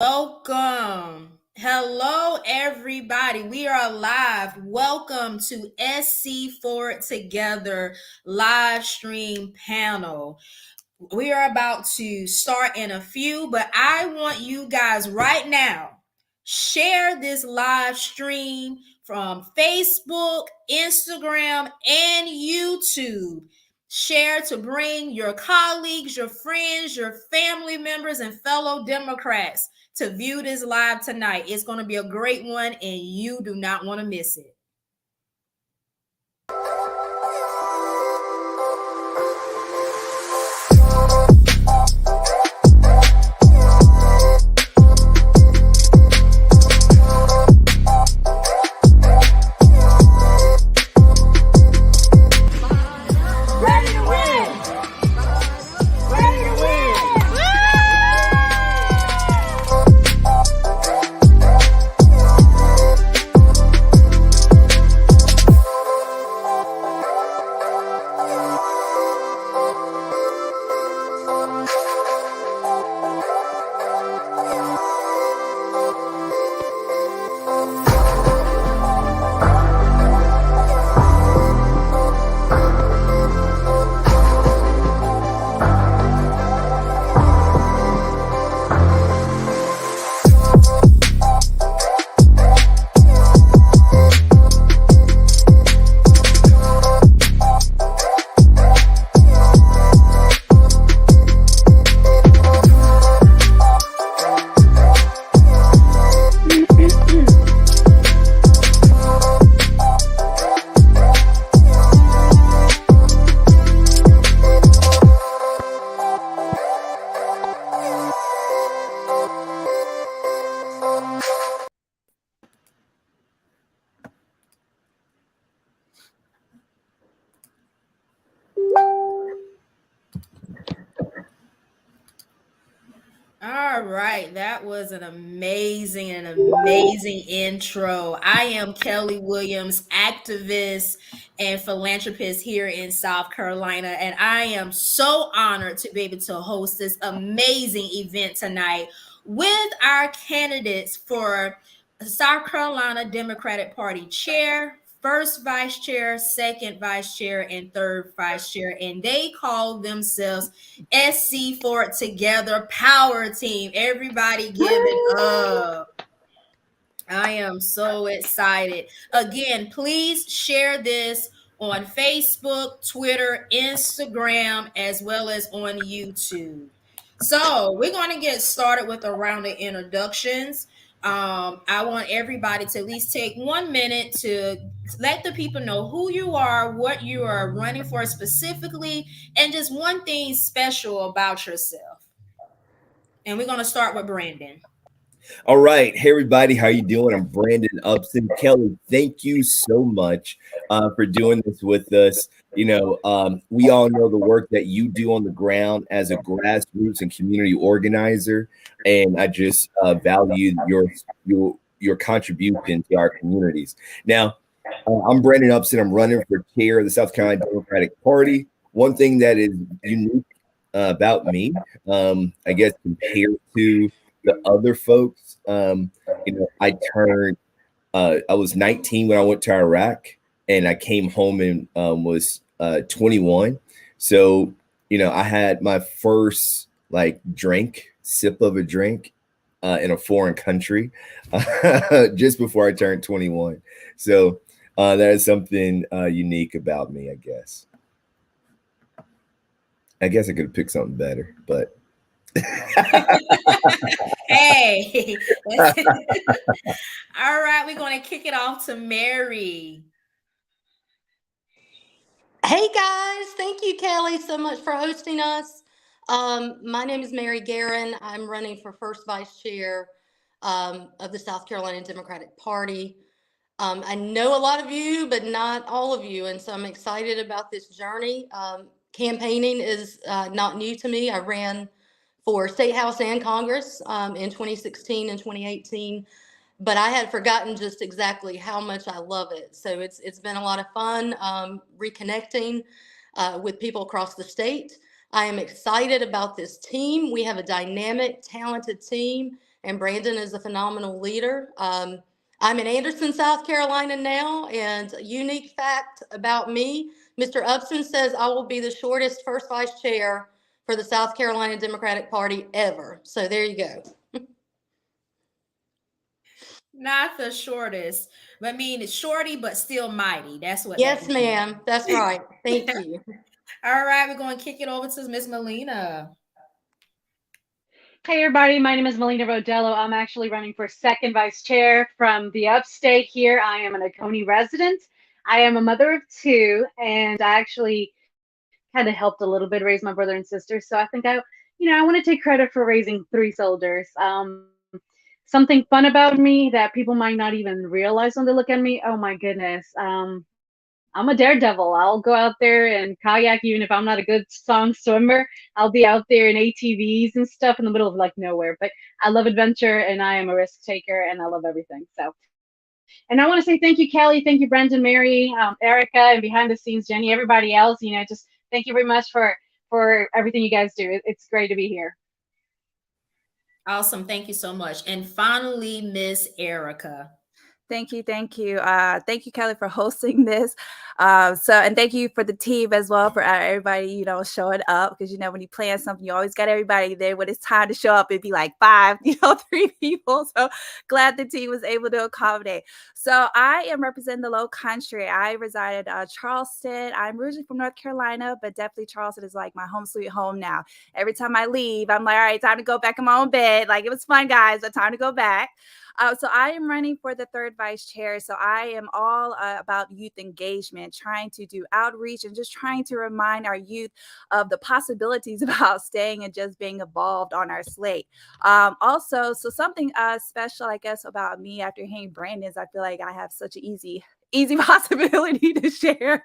Welcome. Hello, everybody. We are live. Welcome to SC For It Together live stream panel. We are about to start in a few, but I want you guys right now share this live stream from Facebook, Instagram, and YouTube. Share to bring your colleagues, your friends, your family members, and fellow Democrats to view this live tonight. It's going to be a great one, and you do not want to miss it. All right, that was an amazing intro. I am Kelli Williams, activist and philanthropist here in South Carolina, and I am so honored to be able to host this amazing event tonight with our candidates for South Carolina Democratic Party chair, first vice chair, second vice chair, and third vice chair, and they call themselves SC For It Together Power Team. Everybody give it up. I am so excited. Again, please share this on Facebook, Twitter, Instagram, as well as on YouTube. So we're going to get started with a round of introductions. I want everybody to at least take 1 minute to let the people know who you are, what you are running for specifically, and just one thing special about yourself. And we're going to start with Brandon. All right. Hey, everybody. How you doing? I'm Brandon Upson. Kelli, thank you so much for doing this with us. We all know the work that you do on the ground as a grassroots and community organizer, and I just value your contribution to our communities. Now, I'm Brandon Upson. I'm running for chair of the South Carolina Democratic Party. One thing that is unique about me, I guess, compared to the other folks, I was 19 when I went to Iraq, and I came home and was 21. So, I had my first sip of a drink in a foreign country just before I turned 21. So that is something unique about me, I guess. I guess I could have picked something better, but Hey. All right, we're going to kick it off to Mary. Hey guys, thank you, Kelli, so much for hosting us. My name is Mary Geren. I'm running for first vice chair of the South Carolina Democratic Party. I know a lot of you, but not all of you, and so I'm excited about this journey. Campaigning is not new to me. I ran for State House and Congress in 2016 and 2018, but I had forgotten just exactly how much I love it. So it's been a lot of fun reconnecting with people across the state. I am excited about this team. We have a dynamic, talented team, and Brandon is a phenomenal leader. I'm in Anderson, South Carolina now, and unique fact about me, Mr. Upson says I will be the shortest first vice chair for the South Carolina Democratic Party ever. So there you go. Not the shortest. I mean, it's shorty, but still mighty. That's what Yes, that means. ma'am. That's right. Thank you. All right, we're going to kick it over to Miss Melina. Hey everybody, my name is Melina Rodelo. I'm actually running for second vice chair from the upstate here. I am an Oconee resident. I am a mother of two, and I actually kind of helped a little bit raise my brother and sister. So I think I want to take credit for raising three soldiers. Something fun about me that people might not even realize when they look at me. Oh my goodness. I'm a daredevil. I'll go out there and kayak even if I'm not a good song swimmer. I'll be out there in ATVs and stuff in the middle of like nowhere. But I love adventure and I am a risk taker and I love everything. So, and I want to say thank you, Kelly. Thank you, Brendan, Mary, Erica, and behind the scenes, Jenny, everybody else. Just thank you very much for everything you guys do. It's great to be here. Awesome. Thank you so much. And finally, Miss Erica. Thank you. Thank you, Kelly, for hosting this. And thank you for the team as well, for everybody, showing up, because, when you plan something, you always got everybody there. When it's time to show up, it'd be like 5, 3 people. So glad the team was able to accommodate. So I am representing the Low Country. I reside in Charleston. I'm originally from North Carolina, but definitely Charleston is like my home sweet home now. Every time I leave, I'm like, all right, time to go back in my own bed. Like, it was fun, guys, but time to go back. So I am running for the third vice chair. So I am all about youth engagement, trying to do outreach and just trying to remind our youth of the possibilities about staying and just being involved on our slate. Also, so something special, I guess, about me after hearing Brandon's, I feel like I have such an easy possibility to share.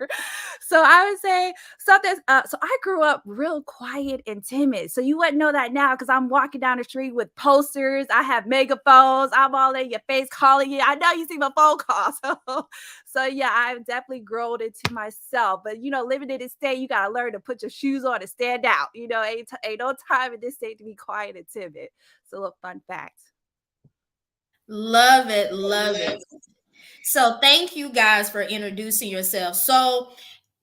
So I would say something. So I grew up real quiet and timid. So you wouldn't know that now because I'm walking down the street with posters. I have megaphones. I'm all in your face calling you. I know you see my phone calls. So yeah, I've definitely grown into myself. But living in this state, you gotta learn to put your shoes on and stand out. Ain't no time in this state to be quiet and timid. So a little fun fact. Love it. Love it. So thank you guys for introducing yourself. So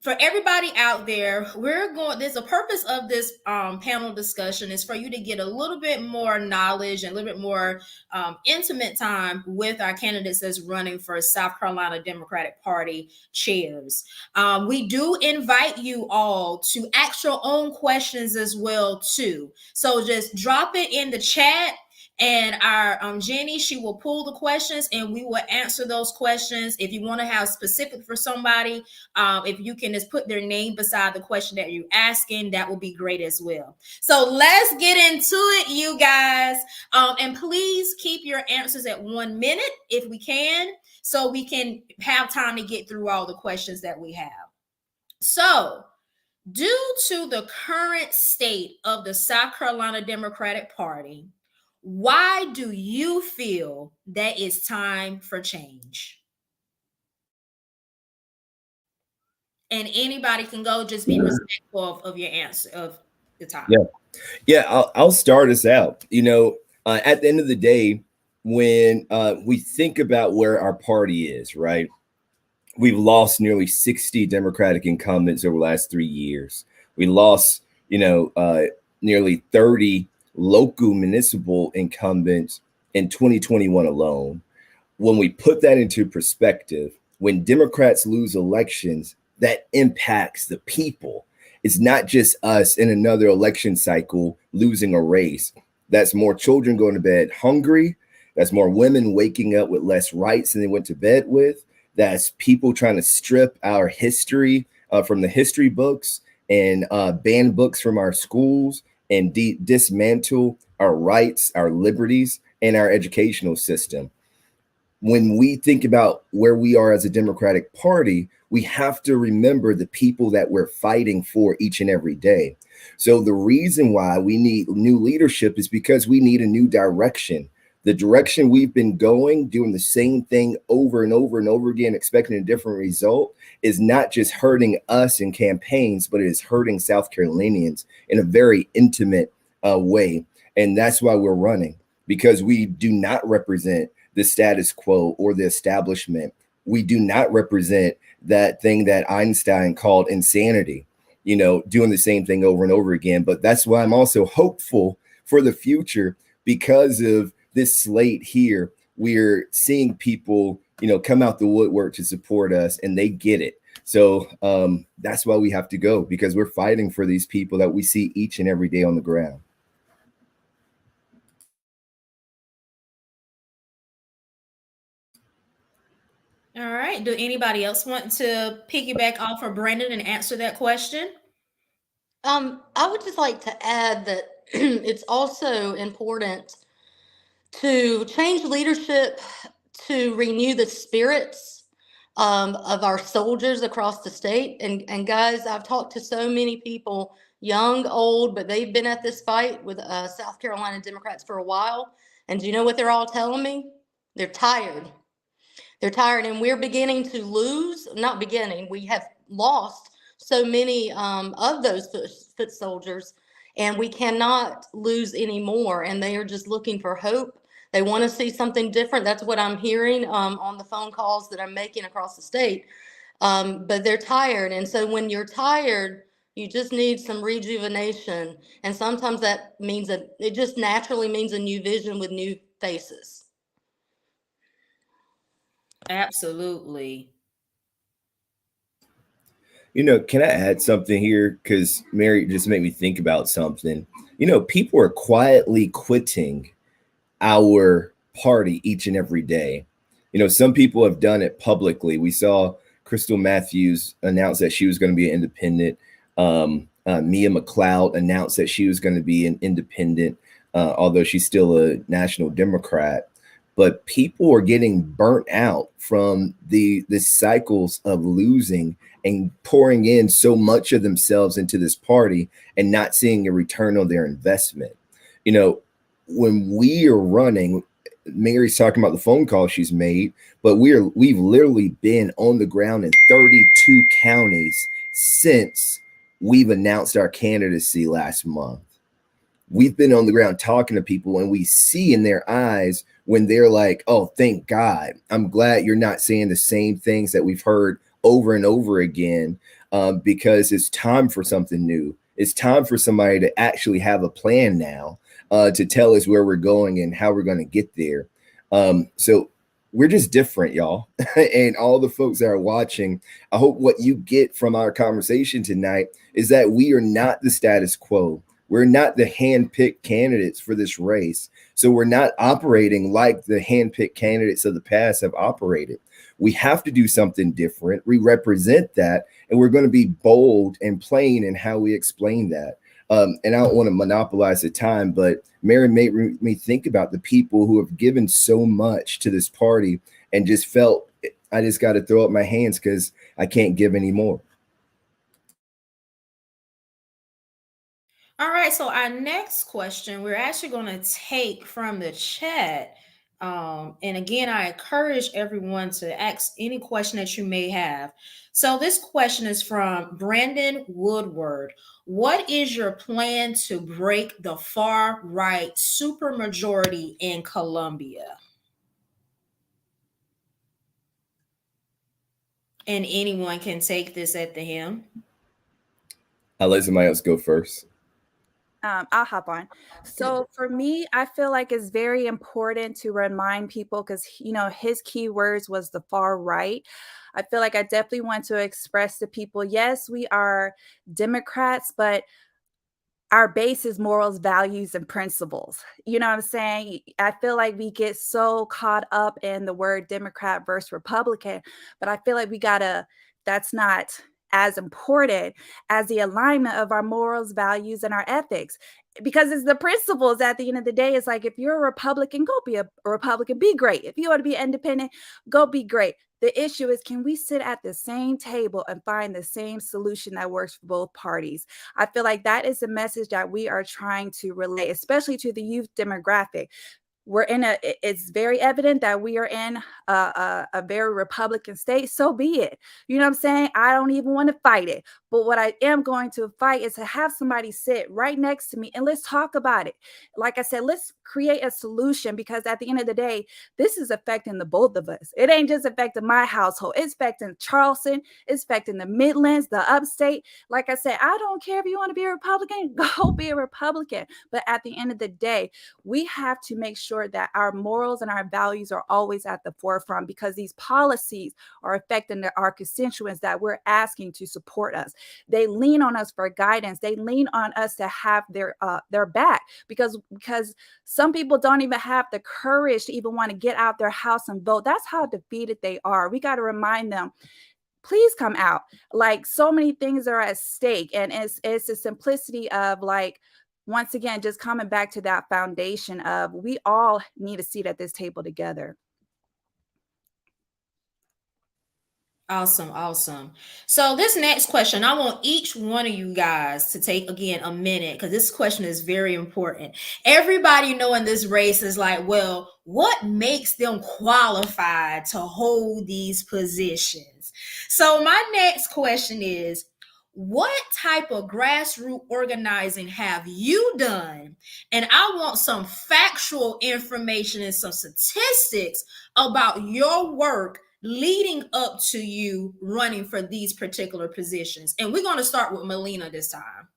for everybody out there, there's a purpose of this panel discussion is for you to get a little bit more knowledge and a little bit more intimate time with our candidates that's running for South Carolina Democratic Party chairs. We do invite you all to ask your own questions as well too. So just drop it in the chat. And our Jenny, she will pull the questions and we will answer those questions. If you want to have specific for somebody, if you can just put their name beside the question that you're asking, that will be great as well. So let's get into it, you guys. And please keep your answers at 1 minute if we can, so we can have time to get through all the questions that we have. So due to the current state of the South Carolina Democratic Party, why do you feel that it's time for change? And anybody can go, just be respectful of your answer of the time. Yeah. I'll start us out. At the end of the day, when we think about where our party is, right? We've lost nearly 60 Democratic incumbents over the last 3 years. We lost, nearly 30 local municipal incumbents in 2021 alone. When we put that into perspective, when Democrats lose elections, that impacts the people. It's not just us in another election cycle losing a race. That's more children going to bed hungry. That's more women waking up with less rights than they went to bed with. That's people trying to strip our history from the history books and ban books from our schools and dismantle our rights, our liberties, and our educational system. When we think about where we are as a Democratic Party, we have to remember the people that we're fighting for each and every day. So the reason why we need new leadership is because we need a new direction. The direction we've been going, doing the same thing over and over and over again, expecting a different result, is not just hurting us in campaigns, but it is hurting South Carolinians in a very intimate way. And that's why we're running, because we do not represent the status quo or the establishment. We do not represent that thing that Einstein called insanity, doing the same thing over and over again. But that's why I'm also hopeful for the future, because of this slate here. We're seeing people, come out the woodwork to support us, and they get it. So that's why we have to go, because we're fighting for these people that we see each and every day on the ground. All right. Do anybody else want to piggyback off of Brandon and answer that question? I would just like to add that it's also important to change leadership to renew the spirits of our soldiers across the state. And guys, I've talked to so many people, young, old, but they've been at this fight with South Carolina Democrats for a while. And do you know what they're all telling me? They're tired. They're tired, and we're beginning to lose. Not beginning, we have lost so many of those foot soldiers, and we cannot lose anymore. And they are just looking for hope. They want to see something different. That's what I'm hearing on the phone calls that I'm making across the state. But they're tired. And so when you're tired, you just need some rejuvenation. And sometimes that means that it just naturally means a new vision with new faces. Absolutely. Can I add something here? Because Mary just made me think about something. People are quietly quitting our party each and every day. Some people have done it publicly. We saw Crystal Matthews announce that she was going to be an independent. Mia McLeod announced that she was going to be an independent, although she's still a national Democrat. But people are getting burnt out from the cycles of losing and pouring in so much of themselves into this party and not seeing a return on their investment. When we are running, Mary's talking about the phone call she's made, but we've literally been on the ground in 32 counties since we've announced our candidacy last month. We've been on the ground talking to people, and we see in their eyes when they're like, oh, thank God. I'm glad you're not saying the same things that we've heard over and over again, because it's time for something new. It's time for somebody to actually have a plan now, to tell us where we're going and how we're going to get there. So we're just different, y'all. And all the folks that are watching, I hope what you get from our conversation tonight is that we are not the status quo. We're not the hand-picked candidates for this race. So we're not operating like the hand-picked candidates of the past have operated. We have to do something different. We represent that, and we're going to be bold and plain in how we explain that. And I don't want to monopolize the time, but Mary made me think about the people who have given so much to this party and just felt I just got to throw up my hands because I can't give any more. All right, so our next question we're actually going to take from the chat. And again, I encourage everyone to ask any question that you may have. So this question is from Brandon Woodward. What is your plan to break the far right supermajority in Columbia? And anyone can take this at the helm. I'll let somebody else go first. I'll hop on. So for me, I feel like it's very important to remind people because, his keywords was the far right. I feel like I definitely want to express to people, yes, we are Democrats, but our base is morals, values, and principles. You know what I'm saying? I feel like we get so caught up in the word Democrat versus Republican, but I feel like that's not as important as the alignment of our morals, values, and our ethics. Because it's the principles at the end of the day. It's like, if you're a Republican, go be a Republican, be great. If you want to be independent, go be great. The issue is, can we sit at the same table and find the same solution that works for both parties? I feel like that is the message that we are trying to relay, especially to the youth demographic. it's very evident that we are in a very Republican state. So be it. You know what I'm saying? I don't even want to fight it. But what I am going to fight is to have somebody sit right next to me and let's talk about it. Like I said, let's create a solution, because at the end of the day, this is affecting the both of us. It ain't just affecting my household. It's affecting Charleston. It's affecting the Midlands, the upstate. Like I said, I don't care if you want to be a Republican, go be a Republican. But at the end of the day, we have to make sure that our morals and our values are always at the forefront, because these policies are affecting our constituents that we're asking to support us. They lean on us for guidance. They lean on us to have their back, because some people don't even have the courage to even want to get out their house and vote. That's how defeated they are. We got to remind them, please come out. Like, so many things are at stake, and it's the simplicity of, like, once again, just coming back to that foundation of we all need a seat at this table together. Awesome. So this next question, I want each one of you guys to take, again, a minute, because this question is very important. Everybody knowing this race is like, well, what makes them qualified to hold these positions? So my next question is, what type of grassroots organizing have you done? And I want some factual information and some statistics about your work leading up to you running for these particular positions. And we're going to start with Melina this time.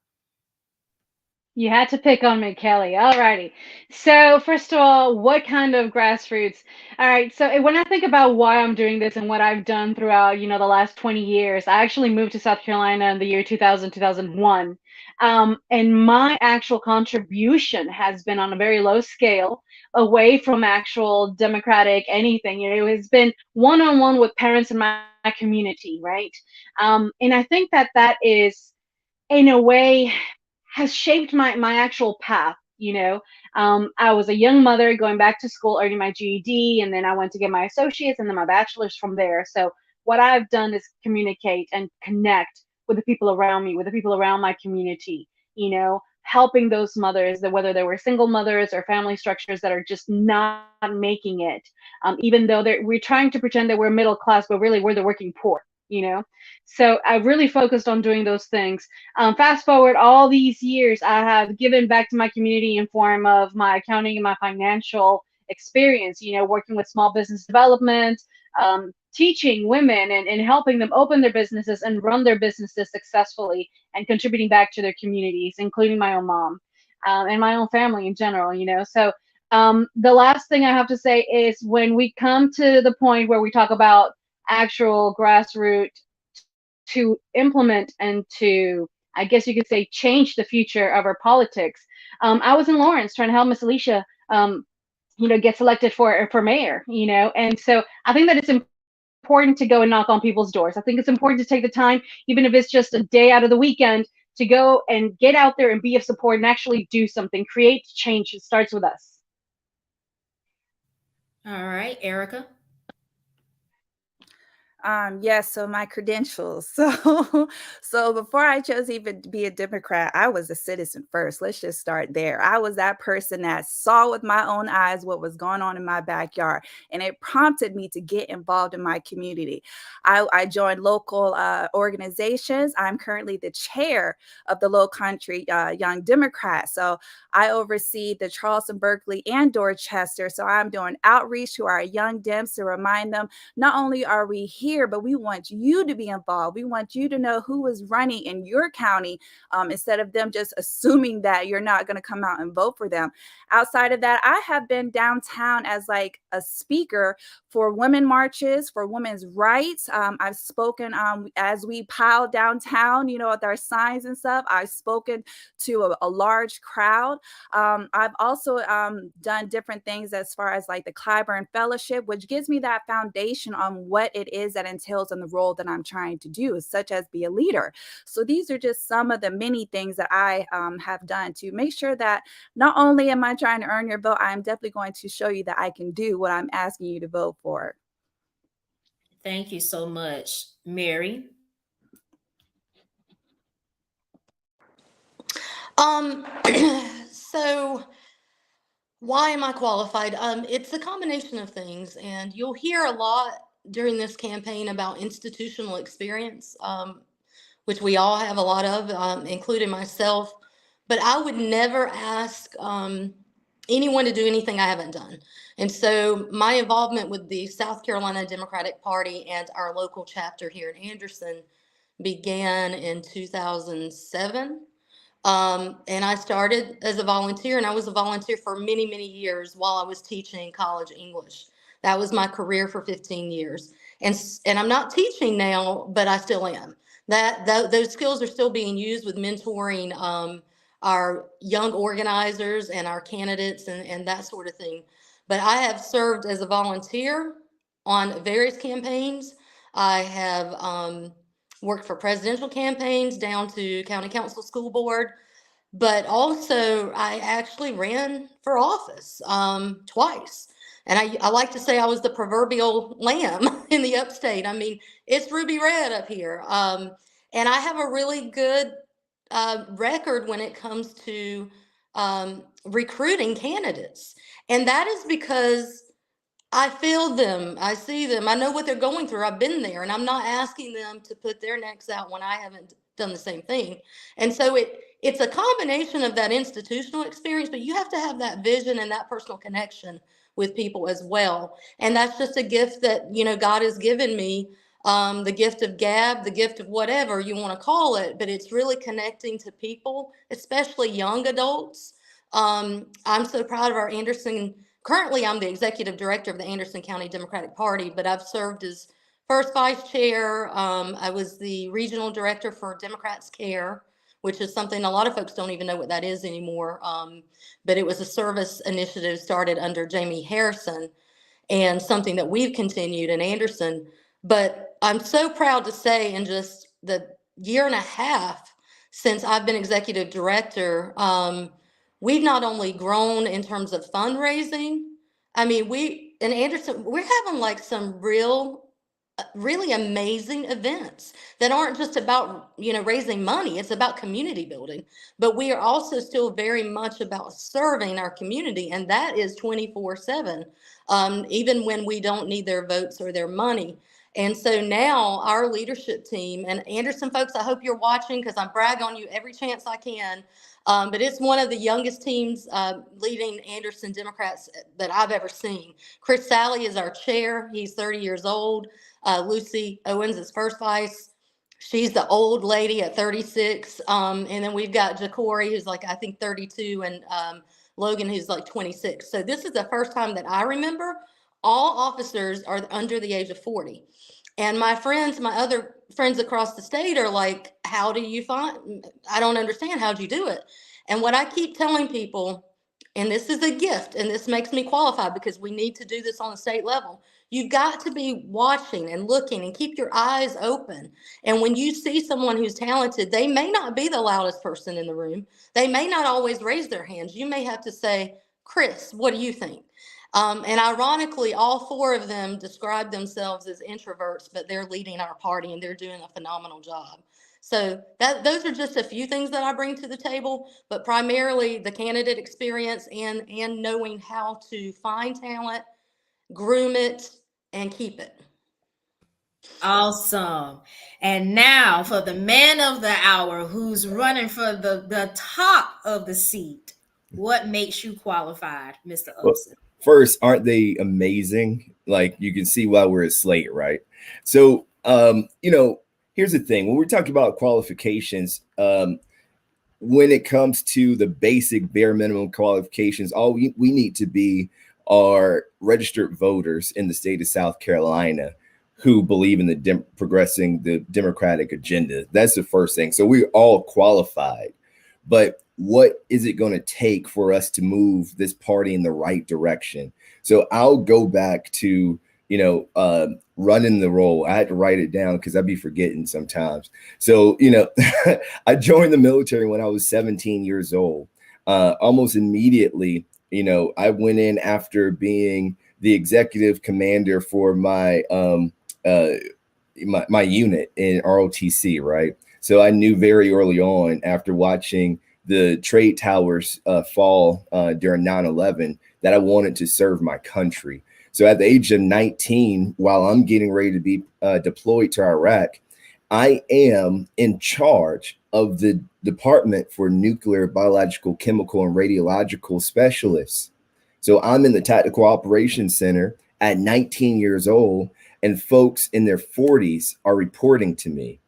You had to pick on me, Kelli. Alrighty. So first of all, what kind of grassroots? All right. So when I think about why I'm doing this and what I've done throughout, the last 20 years, I actually moved to South Carolina in the year 2000, 2001. And my actual contribution has been on a very low scale, away from actual democratic anything. It has been one-on-one with parents in my community, right? And I think that is, in a way, has shaped my actual path. I was a young mother going back to school, earning my GED, and then I went to get my associates and then my bachelor's from there. So what I've done is communicate and connect with the people around me, with the people around my community, helping those mothers, that whether they were single mothers or family structures that are just not making it, even though we're trying to pretend that we're middle class, but really we're the working poor. So I really focused on doing those things. Fast forward all these years, I have given back to my community in form of my accounting and my financial experience, working with small business development, teaching women and helping them open their businesses and run their businesses successfully, and contributing back to their communities, including my own mom, and my own family in general. So the last thing I have to say is, when we come to the point where we talk about actual grassroots to implement and to, I guess you could say, change the future of our politics. I was in Lawrence trying to help Miss Alicia, get selected for mayor, and so I think that it's important to go and knock on people's doors. I think it's important to take the time, even if it's just a day out of the weekend, to go and get out there and be of support and actually do something, create change. It starts with us. All right, Erica. Yes, so my credentials. So before I chose even to be a Democrat, I was a citizen first. Let's just start there. I was that person that saw with my own eyes what was going on in my backyard, and it prompted me to get involved in my community. I joined local organizations. I'm currently the chair of the Low Country Young Democrats. So I oversee the Charleston, Berkeley, and Dorchester. So I'm doing outreach to our young Dems to remind them, not only are we here, but we want you to be involved. We want you to know who is running in your county, instead of them just assuming that you're not going to come out and vote for them. Outside of that, I have been downtown as like a speaker for women marches, for women's rights. I've spoken as we pile downtown, with our signs and stuff. I've spoken to a large crowd. I've also done different things as far as like the Clyburn Fellowship, which gives me that foundation on what it is that entails in the role that I'm trying to do, such as be a leader. So these are just some of the many things that I have done to make sure that not only am I trying to earn your vote, I'm definitely going to show you that I can do what I'm asking you to vote for. Thank you so much, Mary. So Why am I qualified? It's a combination of things, and you'll hear a lot during this campaign about institutional experience, which we all have a lot of, including myself. But I would never ask anyone to do anything I haven't done. And so my involvement with the South Carolina Democratic Party and our local chapter here in Anderson began in 2007. And I started as a volunteer, and I was a volunteer for many, many years while I was teaching college English. That was my career for 15 years. And I'm not teaching now, but I still am. Those skills are still being used with mentoring our young organizers and our candidates and that sort of thing. But I have served as a volunteer on various campaigns. I have worked for presidential campaigns down to county council, school board, but also I actually ran for office twice. And I like to say I was the proverbial lamb in the upstate. I mean, it's ruby red up here. And I have a really good record when it comes to recruiting candidates. And that is because I feel them. I see them. I know what they're going through. I've been there, and I'm not asking them to put their necks out when I haven't done the same thing. And so it's a combination of that institutional experience, but you have to have that vision and that personal connection with people as well. And that's just a gift that, God has given me, the gift of gab, the gift of whatever you want to call it, but it's really connecting to people, especially young adults. I'm so proud of our Anderson. Currently, I'm the executive director of the Anderson County Democratic Party, but I've served as first vice chair. I was the regional director for Democrats Care, which is something a lot of folks don't even know what that is anymore. But it was a service initiative started under Jamie Harrison and something that we've continued in Anderson. But I'm so proud to say in just the year and a half since I've been executive director, we've not only grown in terms of fundraising. I mean, in Anderson, we're having like some really amazing events that aren't just about, raising money. It's about community building, but we are also still very much about serving our community. And that is 24/7, even when we don't need their votes or their money. And so now our leadership team, and Anderson folks, I hope you're watching because I brag on you every chance I can. But it's one of the youngest teams leading Anderson Democrats that I've ever seen. Chris Sally is our chair. He's 30 years old. Lucy Owens is first vice. She's the old lady at 36. And then we've got Jacory, who's like, I think 32, and Logan, who's like 26. So this is the first time that I remember all officers are under the age of 40. And my other friends across the state are like, how do you I don't understand. How'd you do it? And what I keep telling people, and this is a gift, and this makes me qualified because we need to do this on the state level. You've got to be watching and looking and keep your eyes open. And when you see someone who's talented, they may not be the loudest person in the room. They may not always raise their hands. You may have to say, Chris, what do you think? And ironically, all four of them describe themselves as introverts, but they're leading our party and they're doing a phenomenal job. So those are just a few things that I bring to the table, but primarily the candidate experience and knowing how to find talent, groom it, and keep it. Awesome. And now for the man of the hour who's running for the top of the seat. What makes you qualified, Mr. Upson? First, aren't they amazing? Like, you can see why we're at Slate, right? So, here's the thing. When we're talking about qualifications, when it comes to the basic bare minimum qualifications, all we need to be are registered voters in the state of South Carolina who believe in progressing the Democratic agenda. That's the first thing. So we're all qualified. But what is it going to take for us to move this party in the right direction? So I'll go back to, running the role. I had to write it down because I'd be forgetting sometimes. So, I joined the military when I was 17 years old. Almost immediately, I went in after being the executive commander for my my unit in ROTC, right? So I knew very early on, after watching the trade towers fall during 9/11, that I wanted to serve my country. So at the age of 19, while I'm getting ready to be deployed to Iraq, I am in charge of the Department for Nuclear, Biological, Chemical, and Radiological Specialists. So I'm in the Tactical Operations Center at 19 years old, and folks in their 40s are reporting to me.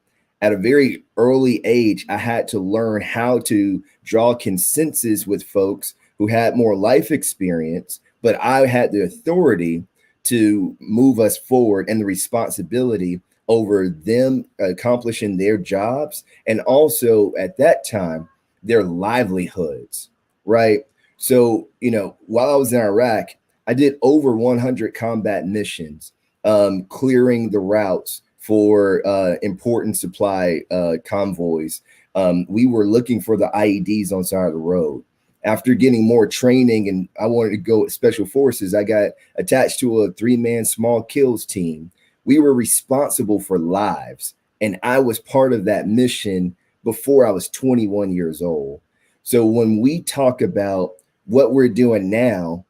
At a very early age, I had to learn how to draw consensus with folks who had more life experience, but I had the authority to move us forward and the responsibility over them accomplishing their jobs, and also at that time, their livelihoods, right? So, while I was in Iraq, I did over 100 combat missions, clearing the routes for important supply convoys. We were looking for the IEDs on the side of the road. After getting more training and I wanted to go with Special Forces, I got attached to a 3-man small kills team. We were responsible for lives, and I was part of that mission before I was 21 years old. So when we talk about what we're doing now,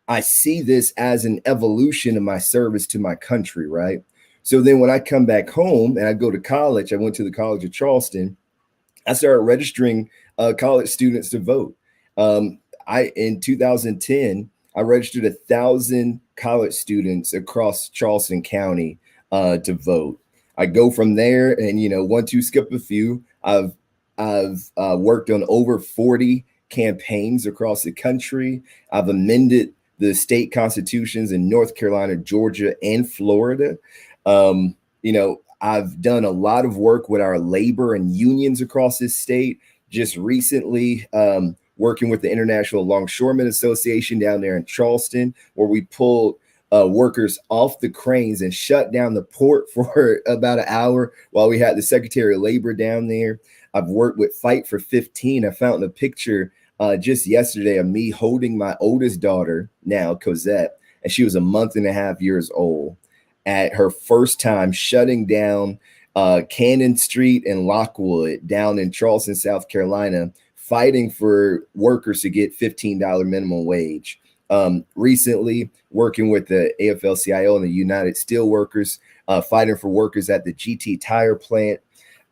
I see this as an evolution of my service to my country, right? So then when I come back home and I go to college, I went to the College of Charleston, I started registering college students to vote. In 2010, I registered 1,000 college students across Charleston County to vote. I go from there, and one, two, skip a few. I've worked on over 40 campaigns across the country. I've amended the state constitutions in North Carolina, Georgia, and Florida. I've done a lot of work with our labor and unions across this state. Just recently, working with the International Longshoremen Association down there in Charleston, where we pulled workers off the cranes and shut down the port for about an hour while we had the Secretary of Labor down there. I've worked with Fight for 15. I found a picture just yesterday of me holding my oldest daughter, now Cosette, and she was a month and a half years old, at her first time shutting down Cannon Street and Lockwood down in Charleston, South Carolina, fighting for workers to get $15 minimum wage. Recently, working with the AFL-CIO and the United Steelworkers, fighting for workers at the GT Tire plant.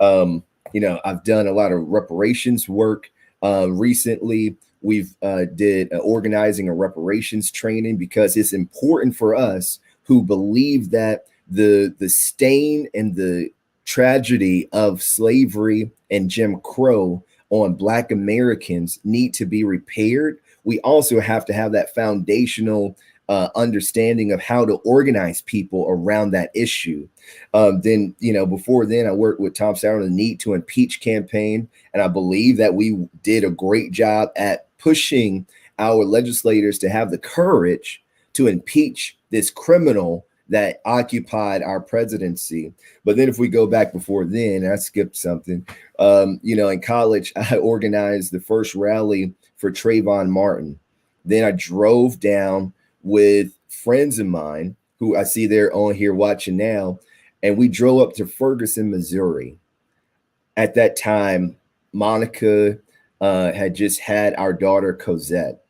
I've done a lot of reparations work. Recently, we've did organizing a reparations training because it's important for us who believe that the stain and the tragedy of slavery and Jim Crow on Black Americans need to be repaired. We also have to have that foundational understanding of how to organize people around that issue. Before then, I worked with Tom Sauer on the Need to Impeach campaign, and I believe that we did a great job at pushing our legislators to have the courage to impeach this criminal that occupied our presidency. But then if we go back before then, I skipped something. In college, I organized the first rally for Trayvon Martin. Then I drove down with friends of mine who I see they're on here watching now, and we drove up to Ferguson, Missouri. At that time, Monica had just had our daughter Cosette,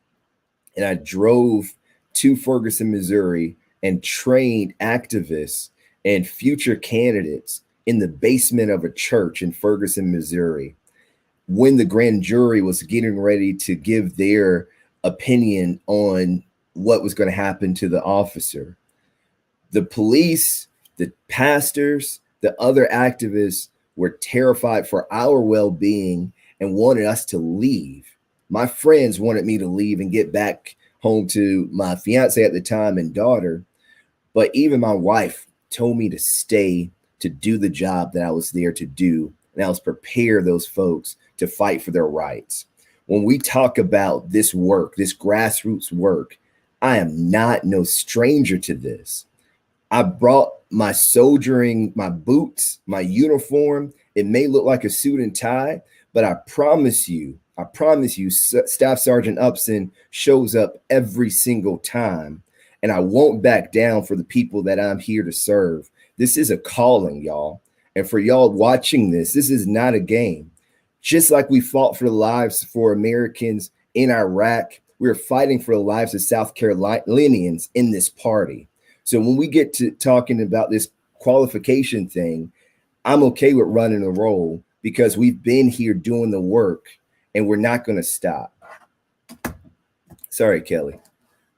and I drove to Ferguson, Missouri, and trained activists and future candidates in the basement of a church in Ferguson, Missouri, when the grand jury was getting ready to give their opinion on what was going to happen to the officer. The police, the pastors, the other activists were terrified for our well-being and wanted us to leave. My friends wanted me to leave and get back home to my fiance at the time and daughter. But even my wife told me to stay to do the job that I was there to do. And I was prepare those folks to fight for their rights. When we talk about this work, this grassroots work, I am not no stranger to this. I brought my soldiering, my boots, my uniform. It may look like a suit and tie, but I promise you, Staff Sergeant Upson shows up every single time. And I won't back down for the people that I'm here to serve. This is a calling, y'all. And for y'all watching this, this is not a game. Just like we fought for the lives for Americans in Iraq, we're fighting for the lives of South Carolinians in this party. So when we get to talking about this qualification thing, I'm okay with running a role because we've been here doing the work and we're not going to stop. Sorry, Kelli.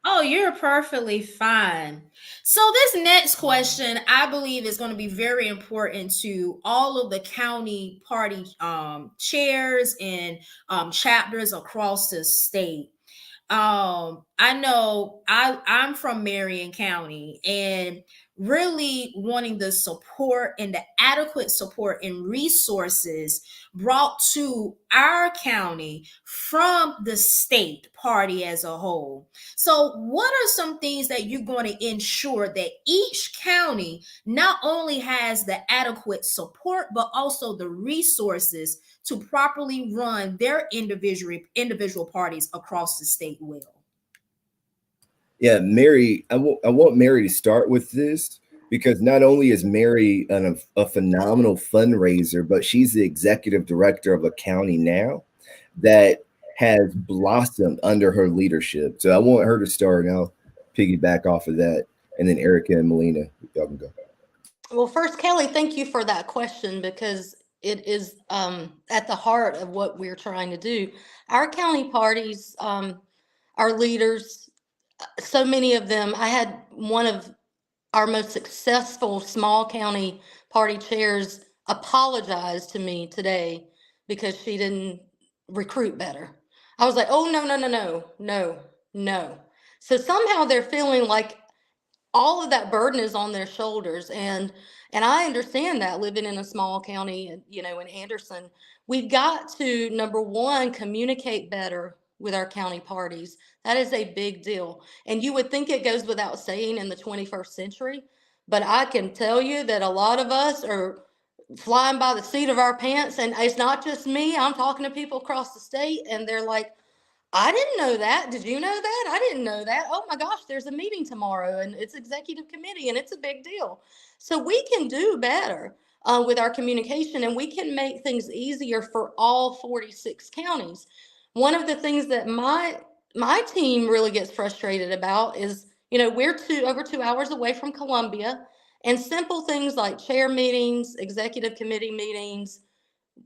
Oh, you're perfectly fine. So this next question, I believe, is going to be very important to all of the county party chairs and chapters across the state. I know I'm from Marion County, and really wanting the support and the adequate support and resources brought to our county from the state party as a whole. So what are some things that you're going to ensure that each county not only has the adequate support, but also the resources to properly run their individual parties across the state well? Yeah, Mary, I want Mary to start with this because not only is Mary a phenomenal fundraiser, but she's the executive director of a county now that has blossomed under her leadership. So I want her to start, and I'll piggyback off of that. And then Erica and Melina, y'all can go. Well, first, Kelli, thank you for that question because it is at the heart of what we're trying to do. Our county parties, our leaders, so many of them, I had one of our most successful small county party chairs apologize to me today because she didn't recruit better. I was like, oh, no. So somehow they're feeling like all of that burden is on their shoulders. And I understand that living in a small county, in Anderson, we've got to, number one, communicate better with our county parties. That is a big deal. And you would think it goes without saying in the 21st century, but I can tell you that a lot of us are flying by the seat of our pants. And it's not just me. I'm talking to people across the state and they're like, I didn't know that. Did you know that? I didn't know that. Oh my gosh, there's a meeting tomorrow and it's executive committee and it's a big deal. So we can do better with our communication and we can make things easier for all 46 counties. One of the things that my team really gets frustrated about is, we're over 2 hours away from Columbia, and simple things like chair meetings, executive committee meetings,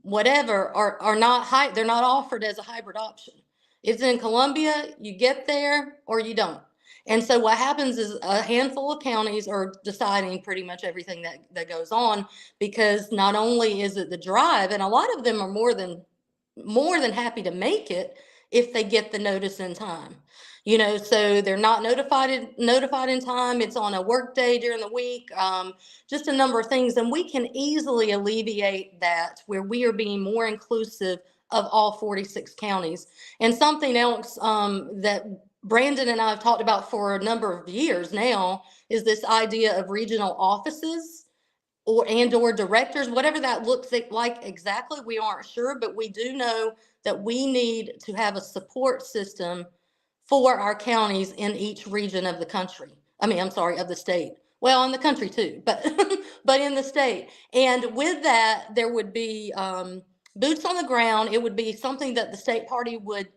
whatever are not they're not offered as a hybrid option. It's in Columbia, you get there or you don't. And so what happens is a handful of counties are deciding pretty much everything that goes on, because not only is it the drive, and a lot of them are more than happy to make it if they get the notice in time. So they're not notified in time. It's on a work day during the week, just a number of things. And we can easily alleviate that where we are being more inclusive of all 46 counties. And something else that Brandon and I have talked about for a number of years now is this idea of regional offices or directors, whatever that looks like exactly, we aren't sure, but we do know that we need to have a support system for our counties in each region of the country. Of the state. Well, in the country too, but but in the state. And with that, there would be boots on the ground. It would be something that the state party would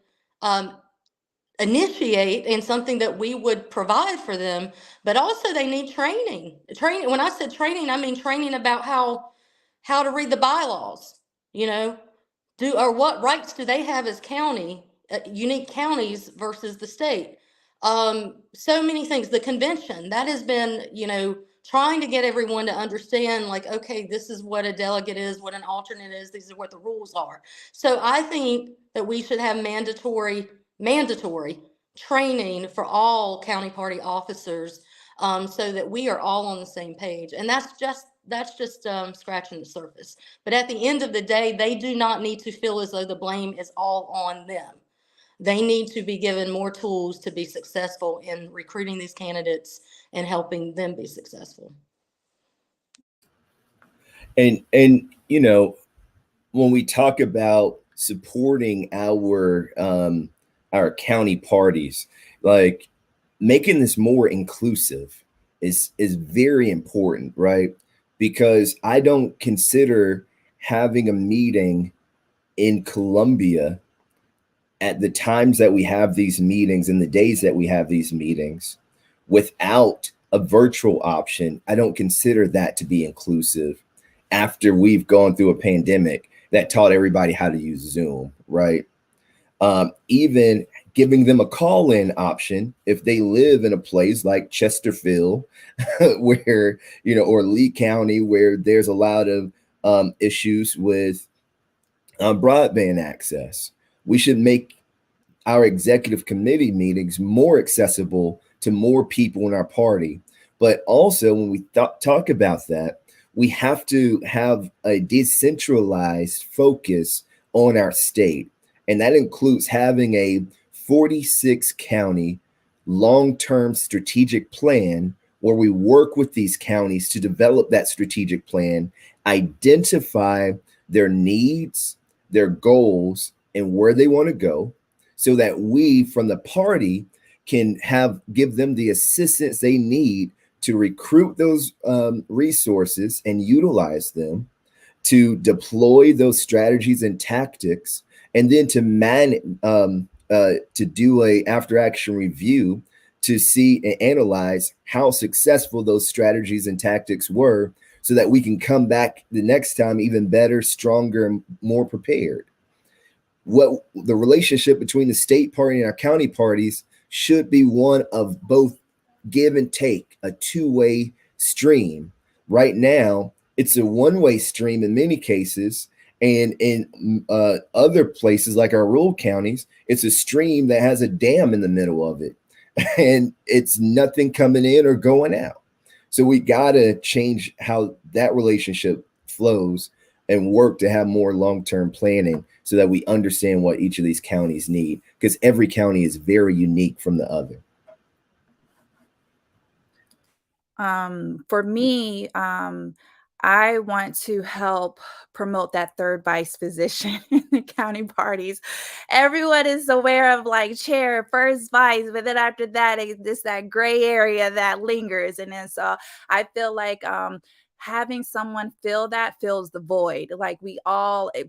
initiate and something that we would provide for them. But also they need training. When I said training, I mean training about how to read the bylaws, or what rights do they have as unique counties versus the state. So many things. The convention, that has been, trying to get everyone to understand, like, okay, this is what a delegate is, what an alternate is, these are what the rules are. So I think that we should have mandatory training for all county party officers, so that we are all on the same page. And that's just scratching the surface. But at the end of the day, they do not need to feel as though the blame is all on them. They need to be given more tools to be successful in recruiting these candidates and helping them be successful. And when we talk about supporting our county parties, like making this more inclusive is very important, right? Because I don't consider having a meeting in Columbia at the times that we have these meetings and the days that we have these meetings without a virtual option, I don't consider that to be inclusive after we've gone through a pandemic that taught everybody how to use Zoom, right? Even giving them a call-in option if they live in a place like Chesterfield, where, or Lee County, where there's a lot of issues with broadband access. We should make our executive committee meetings more accessible to more people in our party. But also, when we talk about that, we have to have a decentralized focus on our state. And that includes having a 46 county long-term strategic plan where we work with these counties to develop that strategic plan, identify their needs, their goals, and where they want to go, so that we from the party can give them the assistance they need to recruit those resources and utilize them, to deploy those strategies and tactics, and then to do a after action review to see and analyze how successful those strategies and tactics were, so that we can come back the next time even better, stronger, and more prepared. What the relationship between the state party and our county parties should be one of both give and take, a two-way stream. Right now, it's a one-way stream in many cases, and in other places like our rural counties, it's a stream that has a dam in the middle of it, and it's nothing coming in or going out. So we got to change how that relationship flows and work to have more long-term planning so that we understand what each of these counties need, because every county is very unique from the other. For me, I want to help promote that third vice position in the county parties. Everyone is aware of like chair, first vice, but then after that, it's that gray area that lingers. And then so I feel like having someone fill that fills the void. Like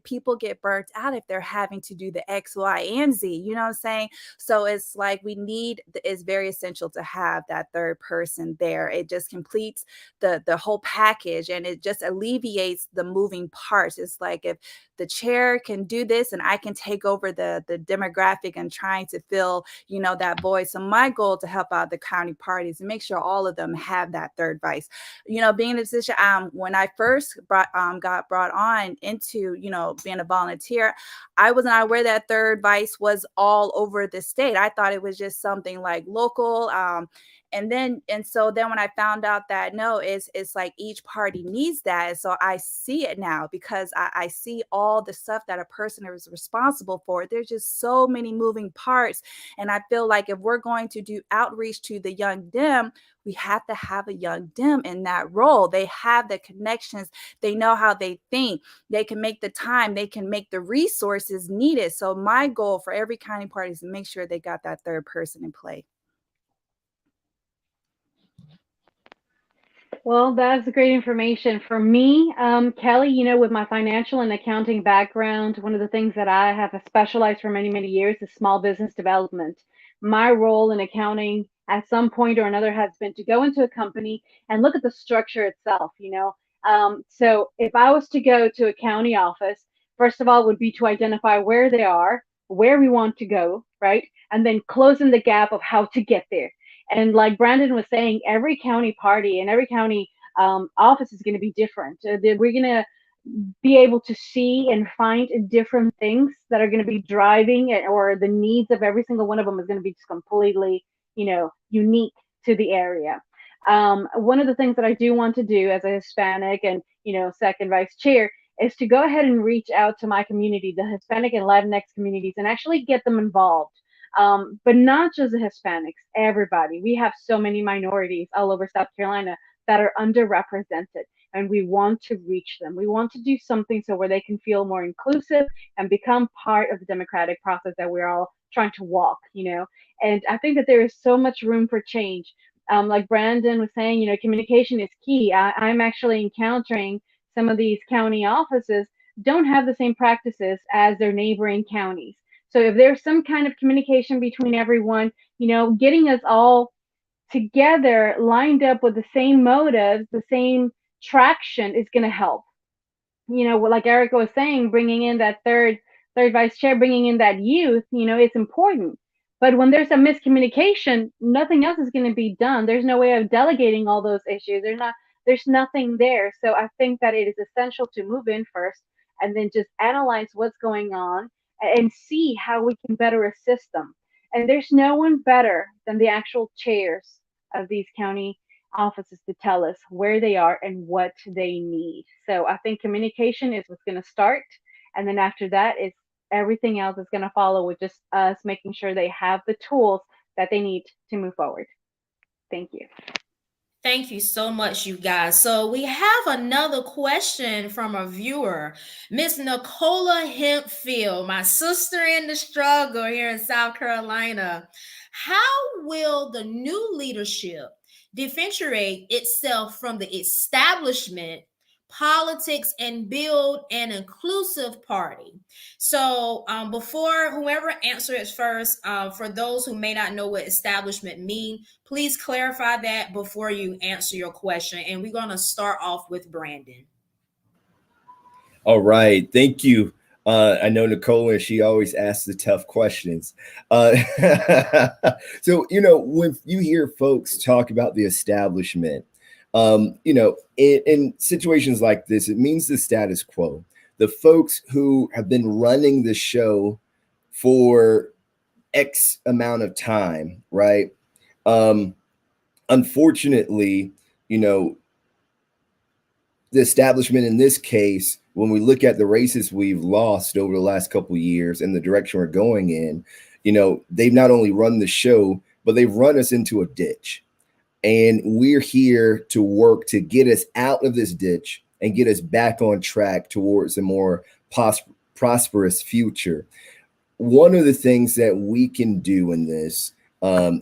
people get burnt out if they're having to do the X, Y, and Z, you know what I'm saying? So it's like it's very essential to have that third person there. It just completes the whole package, and it just alleviates the moving parts. It's like if the chair can do this and I can take over the demographic and trying to fill, that void. So my goal to help out the county parties and make sure all of them have that third vice. Being in a position, when I first got brought on into, being a volunteer, I was not aware that third vice was all over the state. I thought it was just something like local. And so then when I found out that no, it's like each party needs that. And so I see it now, because I see all the stuff that a person is responsible for. There's just so many moving parts. And I feel like if we're going to do outreach to the young Dem, we have to have a young Dem in that role. They have the connections. They know how they think. They can make the time. They can make the resources needed. So my goal for every county party is to make sure they got that third person in play. Well, that's great information. For me, Kelli, with my financial and accounting background, one of the things that I have specialized for many, many years is small business development. My role in accounting at some point or another has been to go into a company and look at the structure itself. So if I was to go to a county office, first of all, would be to identify where they are, where we want to go, right? And then closing the gap of how to get there. And like Brandon was saying, every county party and every county office is going to be different. We're going to be able to see and find different things that are going to be driving it, or the needs of every single one of them is going to be just completely, unique to the area. One of the things that I do want to do as a Hispanic and, second vice chair is to go ahead and reach out to my community, the Hispanic and Latinx communities, and actually get them involved. But not just the Hispanics, everybody. We have so many minorities all over South Carolina that are underrepresented, and we want to reach them. We want to do something so where they can feel more inclusive and become part of the democratic process that we're all trying to walk, And I think that there is so much room for change. Like Brandon was saying, communication is key. I'm actually encountering some of these county offices don't have the same practices as their neighboring counties. So if there's some kind of communication between everyone, getting us all together, lined up with the same motives, the same traction is going to help. Like Erica was saying, bringing in that third vice chair, bringing in that youth, it's important. But when there's a miscommunication, nothing else is going to be done. There's no way of delegating all those issues. There's nothing there. So I think that it is essential to move in first and then just analyze what's going on and see how we can better assist them. And there's no one better than the actual chairs of these county offices to tell us where they are and what they need. So I think communication is what's going to start. And then after that, it's everything else is going to follow with just us making sure they have the tools that they need to move forward. Thank you. Thank you so much, you guys. So we have another question from a viewer, Miss Nicola Hempfield, my sister in the struggle here in South Carolina. How will the new leadership differentiate itself from the establishment politics and build an inclusive party? So before whoever answers first, for those who may not know what establishment mean, please clarify that before you answer your question. And we're going to start off with Brandon. All right. Thank you. I know Nicole, and she always asks the tough questions. So, when you hear folks talk about the establishment, in situations like this, it means the status quo. The folks who have been running the show for X amount of time, right? Unfortunately, the establishment in this case, when we look at the races we've lost over the last couple of years and the direction we're going in, they've not only run the show, but they've run us into a ditch. And we're here to work to get us out of this ditch and get us back on track towards a more prosperous future. One of the things that we can do in this,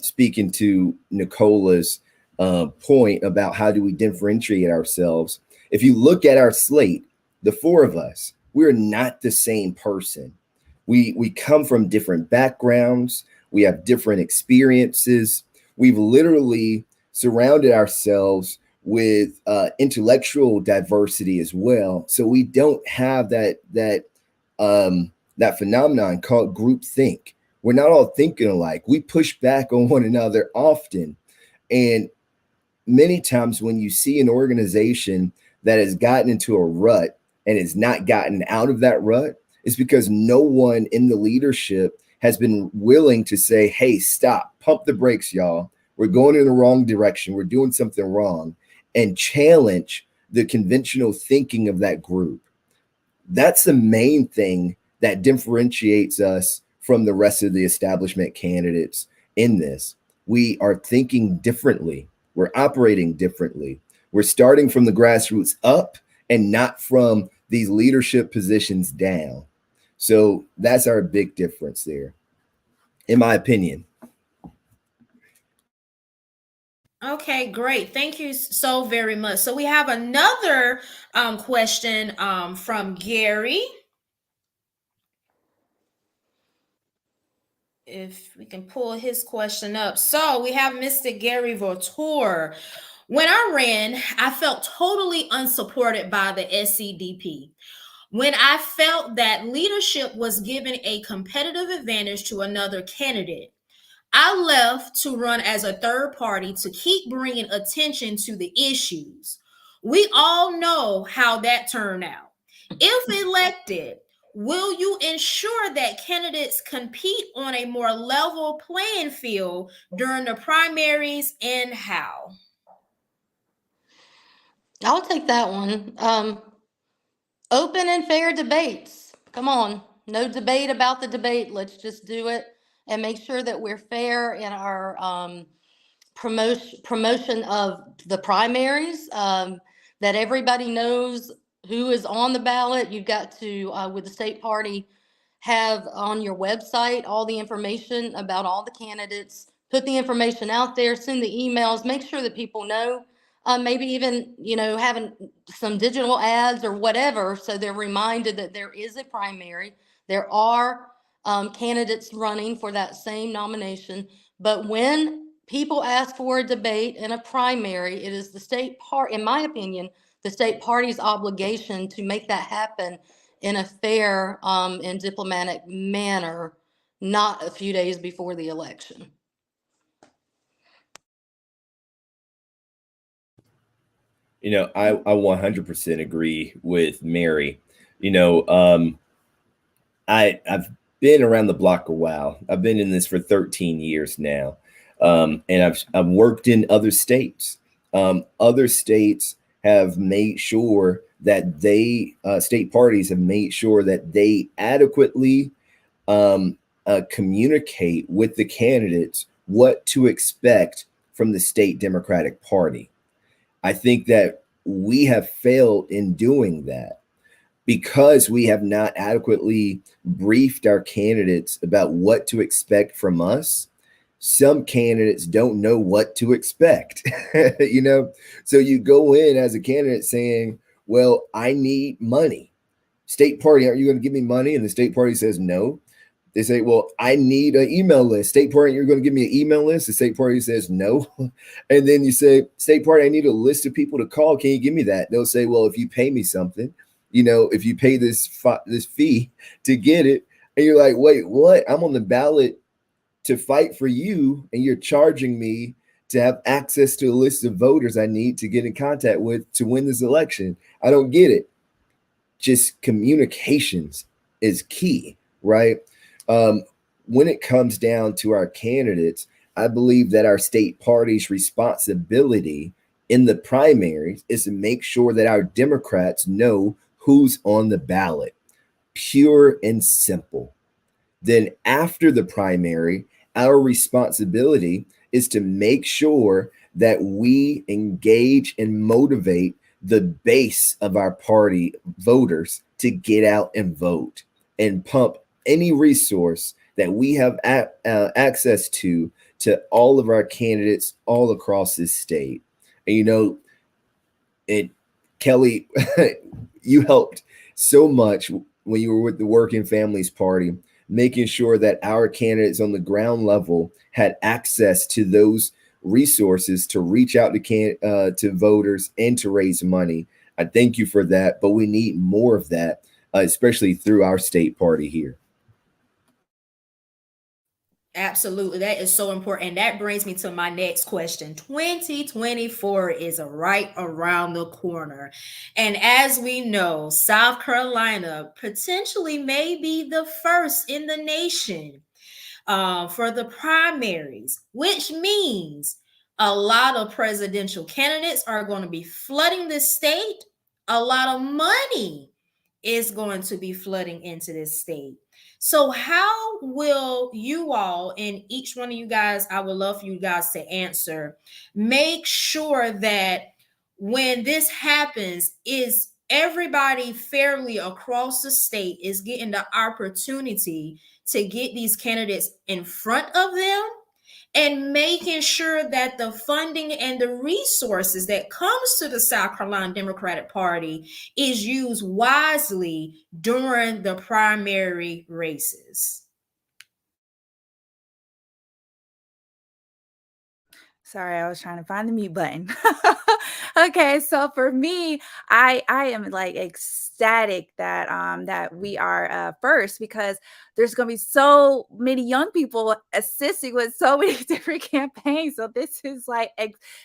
speaking to Nicola's point about how do we differentiate ourselves, if you look at our slate, the four of us, we're not the same person. We come from different backgrounds. We have different experiences. We've literally surrounded ourselves with intellectual diversity as well. So we don't have that phenomenon called groupthink. We're not all thinking alike. We push back on one another often. And many times when you see an organization that has gotten into a rut and has not gotten out of that rut, it's because no one in the leadership has been willing to say, hey, stop, pump the brakes, y'all. We're going in the wrong direction. We're doing something wrong, and challenge the conventional thinking of that group. That's the main thing that differentiates us from the rest of the establishment candidates in this. We are thinking differently. We're operating differently. We're starting from the grassroots up and not from these leadership positions down. So that's our big difference there, in my opinion. Okay, great. Thank you so very much. So we have another question from Gary. If we can pull his question up. So we have Mr. Gary Votor. When I ran, I felt totally unsupported by the SCDP. When I felt that leadership was given a competitive advantage to another candidate, I left to run as a third party to keep bringing attention to the issues. We all know how that turned out. If elected, will you ensure that candidates compete on a more level playing field during the primaries, and how? I'll take that one. Open and fair debates. Come on. No debate about the debate. Let's just do it and make sure that we're fair in our promotion of the primaries, that everybody knows who is on the ballot. You've got to, with the state party, have on your website all the information about all the candidates, put the information out there, send the emails, make sure that people know. Maybe even, having some digital ads or whatever, so they're reminded that there is a primary. There are candidates running for that same nomination. But when people ask for a debate in a primary, it is the state in my opinion, the state party's obligation to make that happen in a fair and diplomatic manner, not a few days before the election. You know, I 100% agree with Mary. You know, I've been around the block a while. I've been in this for 13 years now, and I've worked in other states. Other states have made sure that state parties have made sure that they adequately communicate with the candidates what to expect from the state Democratic Party. I think that we have failed in doing that because we have not adequately briefed our candidates about what to expect from us. Some candidates don't know what to expect, you know? So you go in as a candidate saying, well, I need money. State party, aren't you going to give me money? And the state party says no. They say, well, I need an email list. State party, you're going to give me an email list? The state party says no. And then you say, state party, I need a list of people to call. Can you give me that? They'll say, well, if you pay me something, you know, if you pay this fee to get it. And you're like, wait, what? I'm on the ballot to fight for you, and you're charging me to have access to a list of voters I need to get in contact with to win this election. I don't get it. Just communications is key, right? When it comes down to our candidates, I believe that our state party's responsibility in the primaries is to make sure that our Democrats know who's on the ballot, pure and simple. Then after the primary, our responsibility is to make sure that we engage and motivate the base of our party voters to get out and vote and pump any resource that we have access to all of our candidates all across this state. And, you know, Kelli, you helped so much when you were with the Working Families Party, making sure that our candidates on the ground level had access to those resources to reach out to voters and to raise money. I thank you for that, but we need more of that, especially through our state party here. Absolutely. That is so important. And that brings me to my next question. 2024 is right around the corner. And as we know, South Carolina potentially may be the first in the nation for the primaries, which means a lot of presidential candidates are going to be flooding the state. A lot of money is going to be flooding into this state. So how will you all, and each one of you guys, I would love for you guys to answer, make sure that when this happens, is everybody fairly across the state is getting the opportunity to get these candidates in front of them and making sure that the funding and the resources that comes to the South Carolina Democratic Party is used wisely during the primary races? Sorry, I was trying to find the mute button. Okay, so for me, I am like ecstatic that that we are first, because there's gonna be so many young people assisting with so many different campaigns. So this is like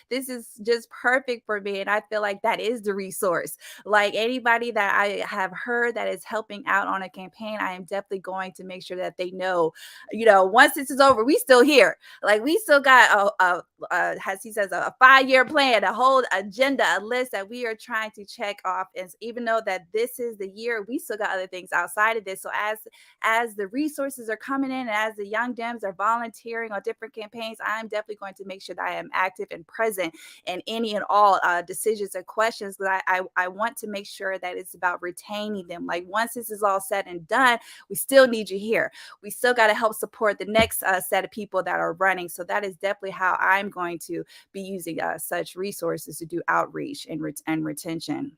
this is just perfect for me, and I feel like that is the resource. Like anybody that I have heard that is helping out on a campaign, I am definitely going to make sure that they know, you know, once this is over, we still here. Like we still got as he says, a 5-year plan, a whole agenda, a list that we are trying to check off. And even though that this is the year, we still got other things outside of this. So as the resources are coming in, and as the young Dems are volunteering on different campaigns, I'm definitely going to make sure that I am active and present in any and all decisions and questions. That I want to make sure that it's about retaining them. Like once this is all said and done, we still need you here. We still got to help support the next set of people that are running. So that is definitely how I'm going to be using such resources to do outreach and retention.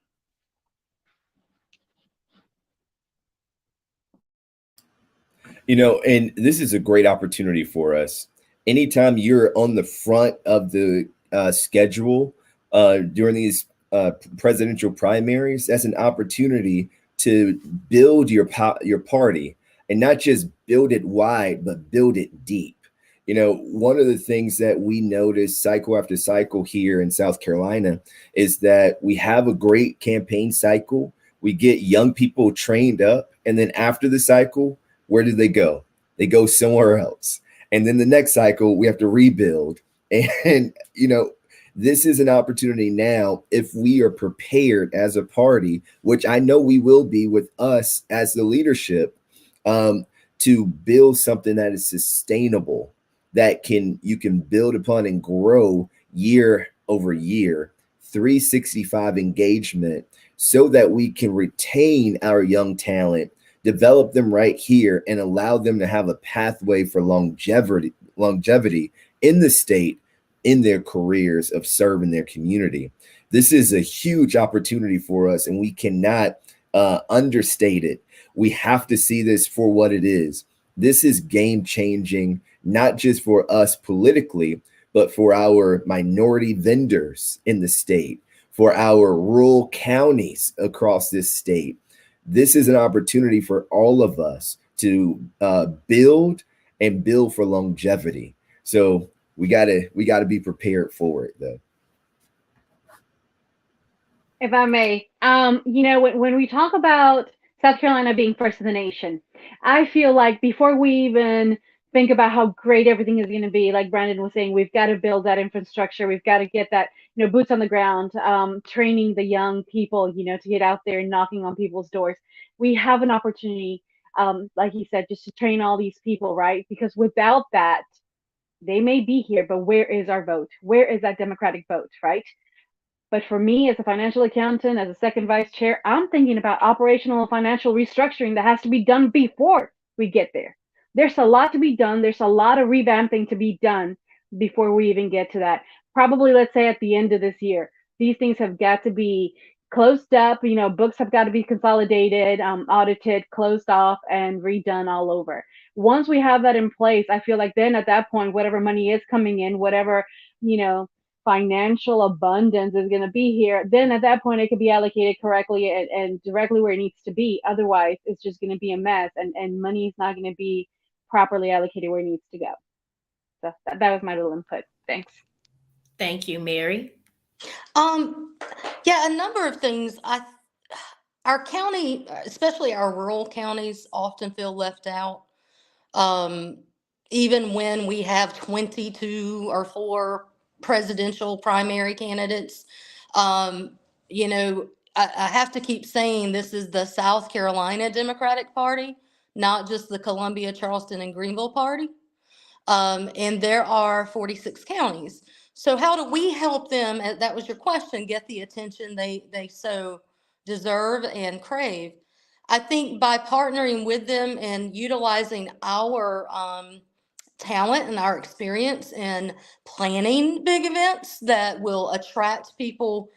And this is a great opportunity for us. Anytime you're on the front of the schedule during these presidential primaries, that's an opportunity to build your party, and not just build it wide, but build it deep. One of the things that we notice cycle after cycle here in South Carolina is that we have a great campaign cycle. We get young people trained up, and then after the cycle, where do they go? They go somewhere else. And then the next cycle, we have to rebuild. And, this is an opportunity now, if we are prepared as a party, which I know we will be with us as the leadership, to build something that is sustainable, that you can build upon and grow year over year, 365 engagement, so that we can retain our young talent, develop them right here, and allow them to have a pathway for longevity in the state, in their careers of serving their community. This is a huge opportunity for us, and we cannot understate it. We have to see this for what it is. This is game changing, not just for us politically, but for our minority vendors in the state, for our rural counties across this state. This is an opportunity for all of us to build for longevity. So we gotta be prepared for it, though. If I may, when we talk about South Carolina being first in the nation, I feel like before we even think about how great everything is going to be, like Brandon was saying, we've got to build that infrastructure. We've got to get that, boots on the ground, training the young people, to get out there and knocking on people's doors. We have an opportunity, like he said, just to train all these people, right? Because without that, they may be here, but where is our vote? Where is that Democratic vote, right? But for me, as a financial accountant, as a second vice chair, I'm thinking about operational and financial restructuring that has to be done before we get there. There's a lot to be done. There's a lot of revamping to be done before we even get to that. Probably, let's say, at the end of this year. These things have got to be closed up. Books have got to be consolidated, audited, closed off, and redone all over. Once we have that in place, I feel like then at that point, whatever money is coming in, whatever, financial abundance is going to be here, then at that point it could be allocated correctly and directly where it needs to be. Otherwise, it's just going to be a mess, and money is not going to be properly allocated where it needs to go. So that was my little input. Thanks. Thank you, Mary. Yeah, a number of things. Our county, especially our rural counties, often feel left out. Even when we have 22 or 4 presidential primary candidates, I have to keep saying this is the South Carolina Democratic Party, not just the Columbia, Charleston, and Greenville Party. And there are 46 counties. So how do we help them? That was your question. Get the attention they so deserve and crave. I think by partnering with them and utilizing our talent and our experience in planning big events that will attract people,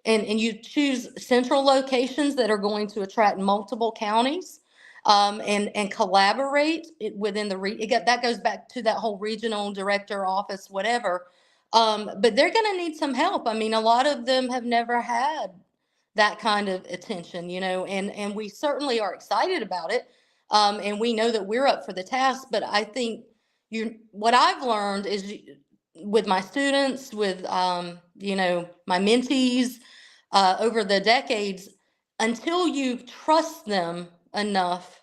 and you choose central locations that are going to attract multiple counties, and collaborate within that goes back to that whole regional director office, whatever. But they're going to need some help. I mean, a lot of them have never had that kind of attention, and we certainly are excited about it. And we know that we're up for the task, but I think what I've learned is with my students, with, my mentees, over the decades, until you trust them enough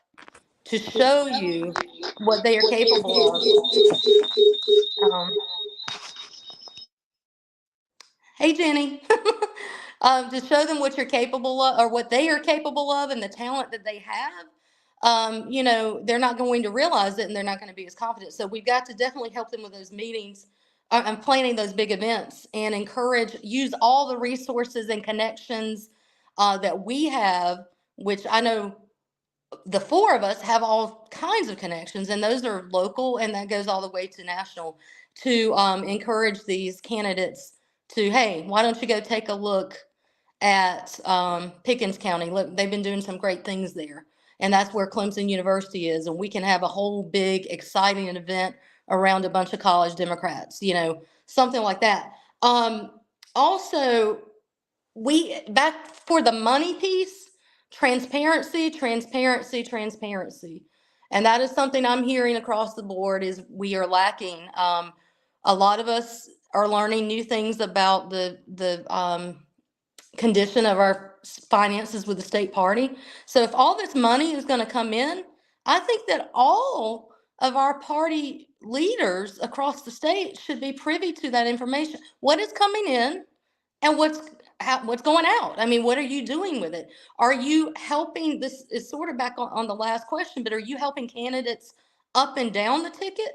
to show you what they are capable of. Hey, Jenny. To show them what you're capable of, or what they are capable of, and the talent that they have, they're not going to realize it, and they're not going to be as confident. So we've got to definitely help them with those meetings and planning those big events, and use all the resources and connections that we have, which I know the 4 of us have all kinds of connections, and those are local, and that goes all the way to national, to encourage these candidates to, hey, why don't you go take a look at Pickens County? Look, they've been doing some great things there. And that's where Clemson University is. And we can have a whole big, exciting event around a bunch of college Democrats, something like that. Also, back for the money piece, transparency. And that is something I'm hearing across the board is we are lacking. A lot of us are learning new things about the condition of our finances with the state party. So if all this money is going to come in, I think that all of our party leaders across the state should be privy to that information. What is coming in and what's going out? I mean, what are you doing with it? Are you helping? This is sort of back on the last question, but are you helping candidates up and down the ticket?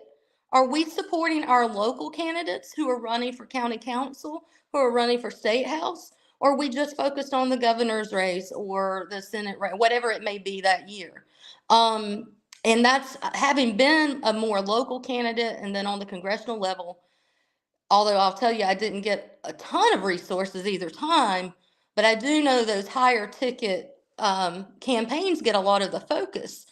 Are we supporting our local candidates who are running for county council, who are running for state house? Or are we just focused on the governor's race or the Senate race, whatever it may be that year? And that's having been a more local candidate and then on the congressional level, although I'll tell you, I didn't get a ton of resources either time, but I do know those higher ticket campaigns get a lot of the focus.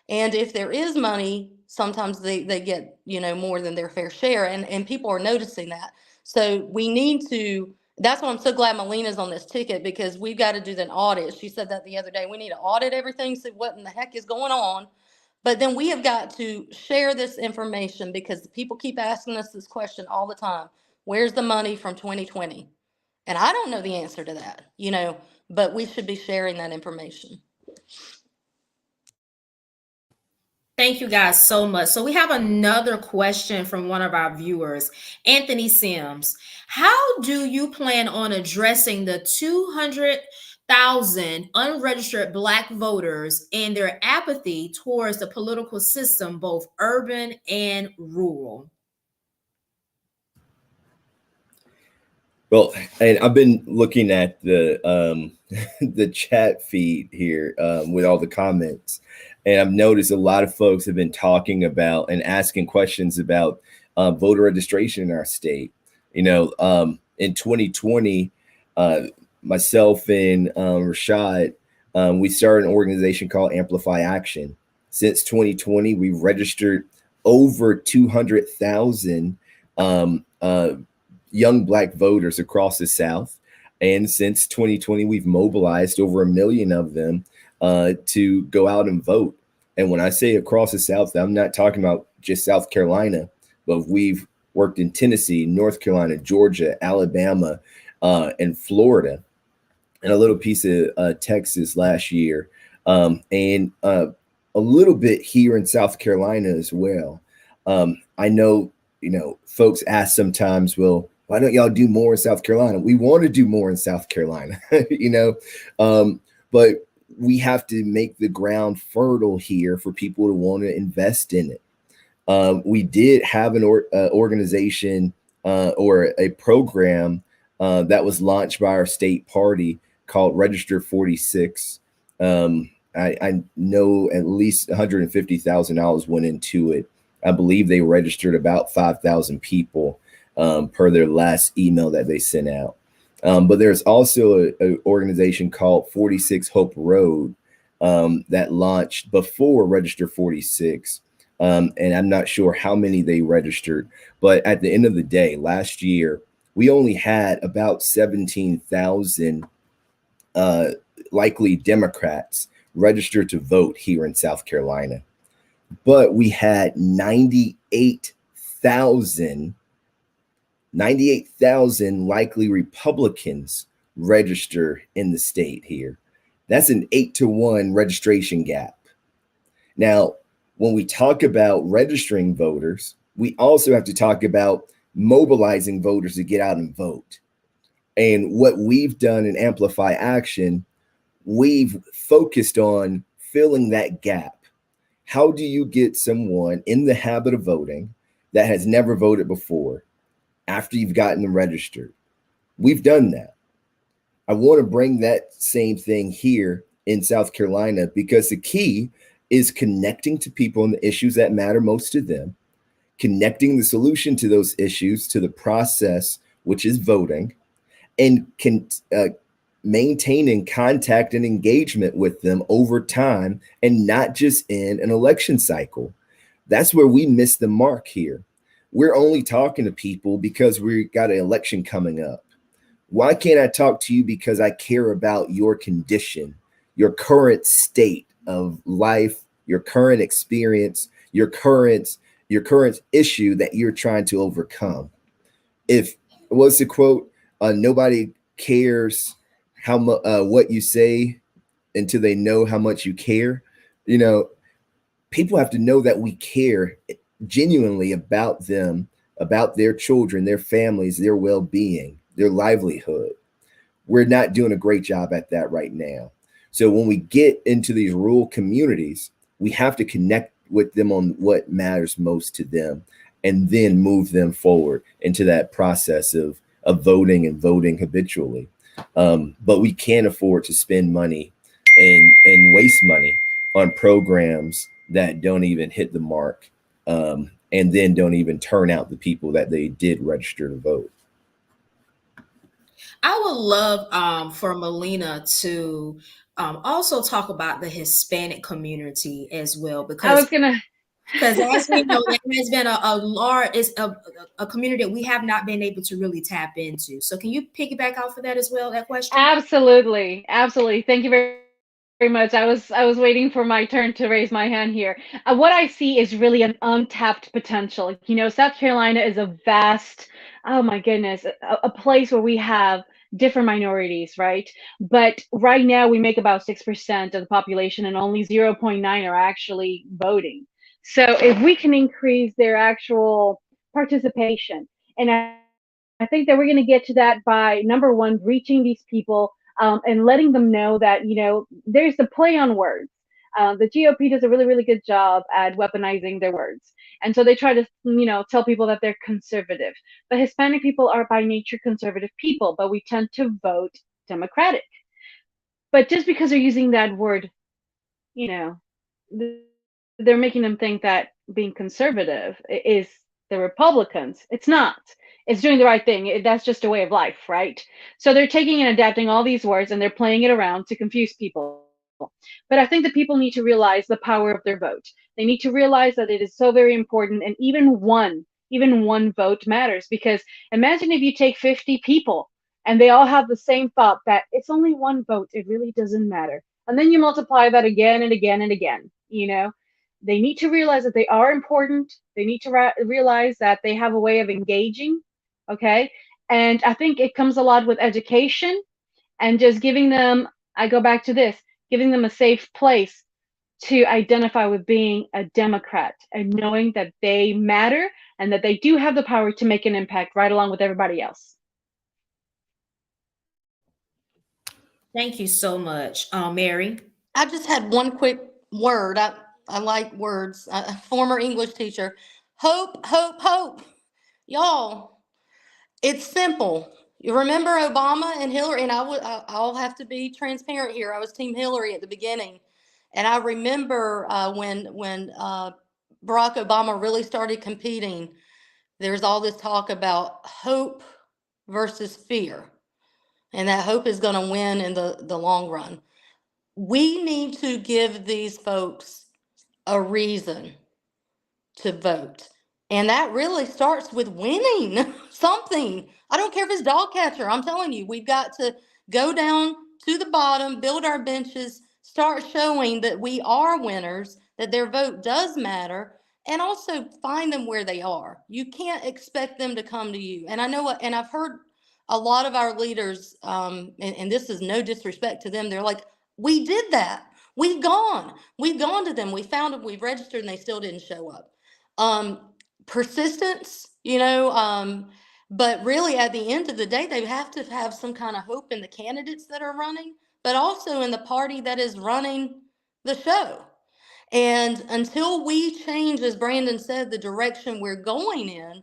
And if there is money, sometimes they get, more than their fair share. And people are noticing that. So we need to, that's why I'm so glad Melina's on this ticket, because we've got to do an audit. She said that the other day. We need to audit everything, see what in the heck is going on. But then we have got to share this information because people keep asking us this question all the time. Where's the money from 2020? And I don't know the answer to that, but we should be sharing that information. Thank you guys so much. So we have another question from one of our viewers, Anthony Sims. How do you plan on addressing the 200,000 unregistered Black voters and their apathy towards the political system, both urban and rural? Well, and I've been looking at the the chat feed here with all the comments, and I've noticed a lot of folks have been talking about and asking questions about voter registration in our state. In 2020, myself and Rashad, we started an organization called Amplify Action. Since 2020, we've registered over 200,000 young Black voters across the South. And since 2020, we've mobilized over 1 million of them to go out and vote. And when I say across the South, I'm not talking about just South Carolina, but we've worked in Tennessee, North Carolina, Georgia, Alabama, and Florida, and a little piece of Texas last year, and a little bit here in South Carolina as well. I know, folks ask sometimes, well, why don't y'all do more in South Carolina? We want to do more in South Carolina, but we have to make the ground fertile here for people to want to invest in it. We did have an organization or a program that was launched by our state party called Register 46. I know at least $150,000 went into it. I believe they registered about 5,000 people per their last email that they sent out. But there's also an organization called 46 Hope Road that launched before Register 46. And I'm not sure how many they registered, but at the end of the day, last year, we only had about 17,000 likely Democrats registered to vote here in South Carolina. But we had 98,000 likely Republicans register in the state here. That's an 8-to-1 registration gap. Now, when we talk about registering voters, we also have to talk about mobilizing voters to get out and vote. And what we've done in Amplify Action, we've focused on filling that gap. How do you get someone in the habit of voting that has never voted before after you've gotten them registered? We've done that. I want to bring that same thing here in South Carolina, because the key is connecting to people on the issues that matter most to them, connecting the solution to those issues to the process, which is voting, and maintaining contact and engagement with them over time and not just in an election cycle. That's where we miss the mark here. We're only talking to people because we got an election coming up. Why can't I talk to you? Because I care about your condition, your current state of life, your current experience, your current issue that you're trying to overcome. If what's the quote? Nobody cares how much what you say until they know how much you care. You know, people have to know that we care genuinely about them, about their children, their families, their well-being, their livelihood. We're not doing a great job at that right now. So when we get into these rural communities, we have to connect with them on what matters most to them and then move them forward into that process of voting and voting habitually. But we can't afford to spend money and waste money on programs that don't even hit the mark, and then don't even turn out the people that they did register to vote. I would love for Melina to also talk about the Hispanic community as well, because as we know, that has been a large, it's a community that we have not been able to really tap into. So can you piggyback off of that as well, that question? Absolutely. Thank you very much. I was waiting for my turn to raise my hand here. What I see is really an untapped potential. You know, South Carolina is a vast, oh my goodness, a place where we have different minorities, right? But right now we make about 6% of the population and only 0.9 are actually voting. So if we can increase their actual participation, and I think that we're going to get to that by, number one, reaching these people and letting them know that, you know, there's the play on words. The GOP does a really, really good job at weaponizing their words. And so they try to, you know, tell people that they're conservative. But Hispanic people are by nature conservative people, but we tend to vote Democratic. But just because they're using that word, you know, they're making them think that being conservative is the Republicans. It's not. It's doing the right thing. That's just a way of life, right? So they're taking and adapting all these words and they're playing it around to confuse people. But I think that people need to realize the power of their vote. They need to realize that it is so very important, and even one vote matters. Because imagine if you take 50 people and they all have the same thought that it's only one vote, it really doesn't matter. And then you multiply that again and again and again, you know? They need to realize that they are important. They need to realize that they have a way of engaging, okay? And I think it comes a lot with education and just giving them, I go back to this, giving them a safe place to identify with being a Democrat and knowing that they matter and that they do have the power to make an impact right along with everybody else. Thank you so much, Mary. I just had one quick word. I like words. A former English teacher. Hope, hope, hope. Y'all, it's simple. You remember Obama and Hillary, and I'll have to be transparent here. I was Team Hillary at the beginning, and I remember when Barack Obama really started competing. There's all this talk about hope versus fear, and that hope is going to win in the long run. We need to give these folks a reason to vote. And that really starts with winning something. I don't care if it's dog catcher. I'm telling you, we've got to go down to the bottom, build our benches, start showing that we are winners, that their vote does matter, and also find them where they are. You can't expect them to come to you. And I know what, and I've heard a lot of our leaders, and this is no disrespect to them, they're like, we did that. We've gone to them. We found them. We've registered and they still didn't show up. Persistence, you know, but really at the end of the day, they have to have some kind of hope in the candidates that are running, but also in the party that is running the show. And until we change, as Brandon said, the direction we're going in,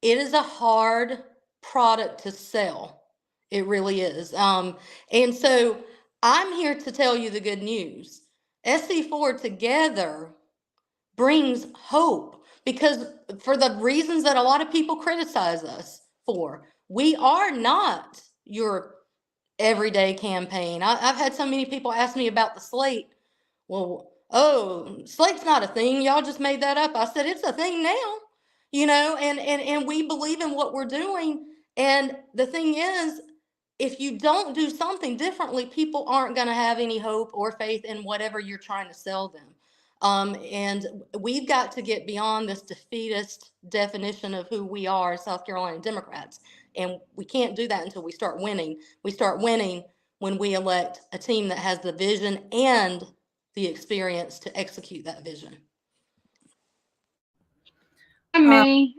it is a hard product to sell. It really is. And so I'm here to tell you the good news. SC4 together brings hope, because for the reasons that a lot of people criticize us for, we are not your everyday campaign. I've had so many people ask me about the Slate. Well, oh, Slate's not a thing. Y'all just made that up. I said, it's a thing now, and we believe in what we're doing. And the thing is, if you don't do something differently, people aren't going to have any hope or faith in whatever you're trying to sell them. And we've got to get beyond this defeatist definition of who we are as South Carolina Democrats. And we can't do that until we start winning. We start winning when we elect a team that has the vision and the experience to execute that vision. May,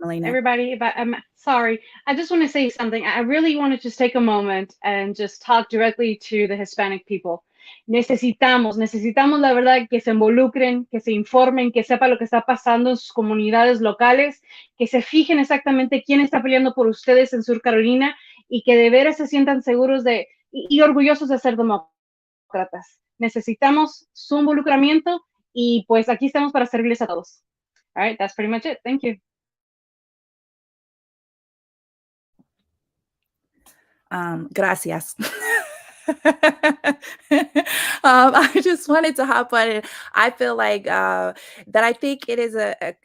Melina. everybody, I'm sorry. I just want to say something. I really want to just take a moment and just talk directly to the Hispanic people. Necesitamos la verdad que se involucren, que se informen, que sepan lo que está pasando en sus comunidades locales, que se fijen exactamente quién está peleando por ustedes en Sur Carolina y que de veras se sientan seguros y orgullosos de ser demócratas. Necesitamos su involucramiento y pues aquí estamos para servirles a todos. All right, that's pretty much it. Thank you. Gracias. I just wanted to hop on it. I feel like that I think it is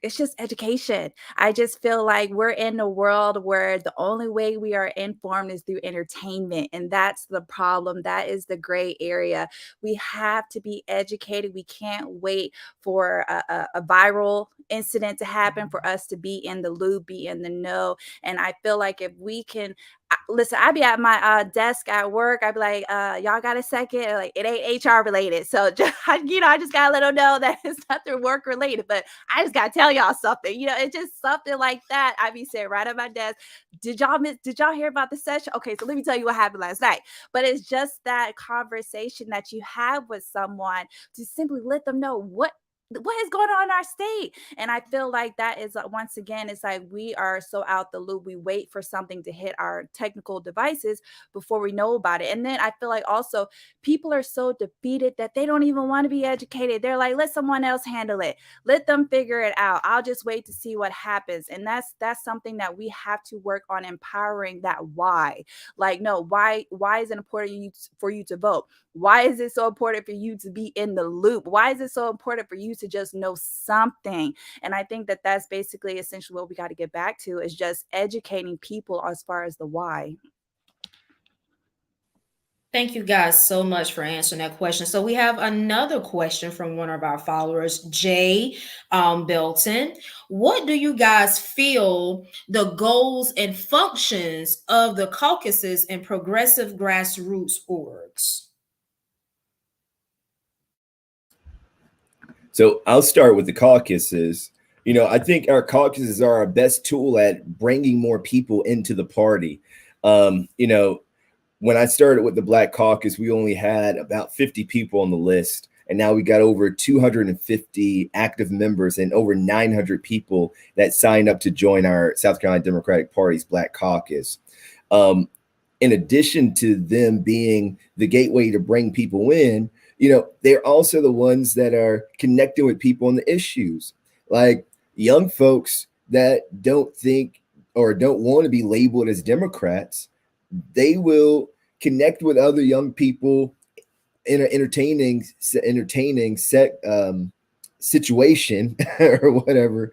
it's just education. I just feel like we're in a world where the only way we are informed is through entertainment. And that's the problem. That is the gray area. We have to be educated. We can't wait for a viral incident to happen for us to be in the loop, be in the know. And I feel like if we can listen, I'd be at my desk at work. I'd be like, y'all got a second? Like, it ain't HR related. So, I just got to let them know that it's nothing work related. But I just got to tell y'all something. It's just something like that. I'd be sitting right at my desk. Did y'all hear about the session? Okay, so let me tell you what happened last night. But it's just that conversation that you have with someone to simply let them know what is going on in our state. And I feel like that is, once again, it's like we are so out the loop. We wait for something to hit our technical devices before we know about it. And then I feel like also people are so defeated that they don't even want to be educated. They're like, let someone else handle it. Let them figure it out. I'll just wait to see what happens. And that's something that we have to work on, empowering that why. Like, no, why is it important for you to vote? Why is it so important for you to be in the loop? Why is it so important for you to just know something? And I think that that's basically essentially what we got to get back to, is just educating people as far as the why. Thank you guys so much for answering that question. So we have another question from one of our followers, Jay Belton. What do you guys feel the goals and functions of the caucuses and progressive grassroots orgs? So I'll start with the caucuses. I think our caucuses are our best tool at bringing more people into the party. When I started with the Black Caucus, we only had about 50 people on the list. And now we got over 250 active members and over 900 people that signed up to join our South Carolina Democratic Party's Black Caucus. In addition to them being the gateway to bring people in, they're also the ones that are connecting with people on the issues, like young folks that don't think or don't want to be labeled as Democrats. They will connect with other young people in an entertaining situation or whatever,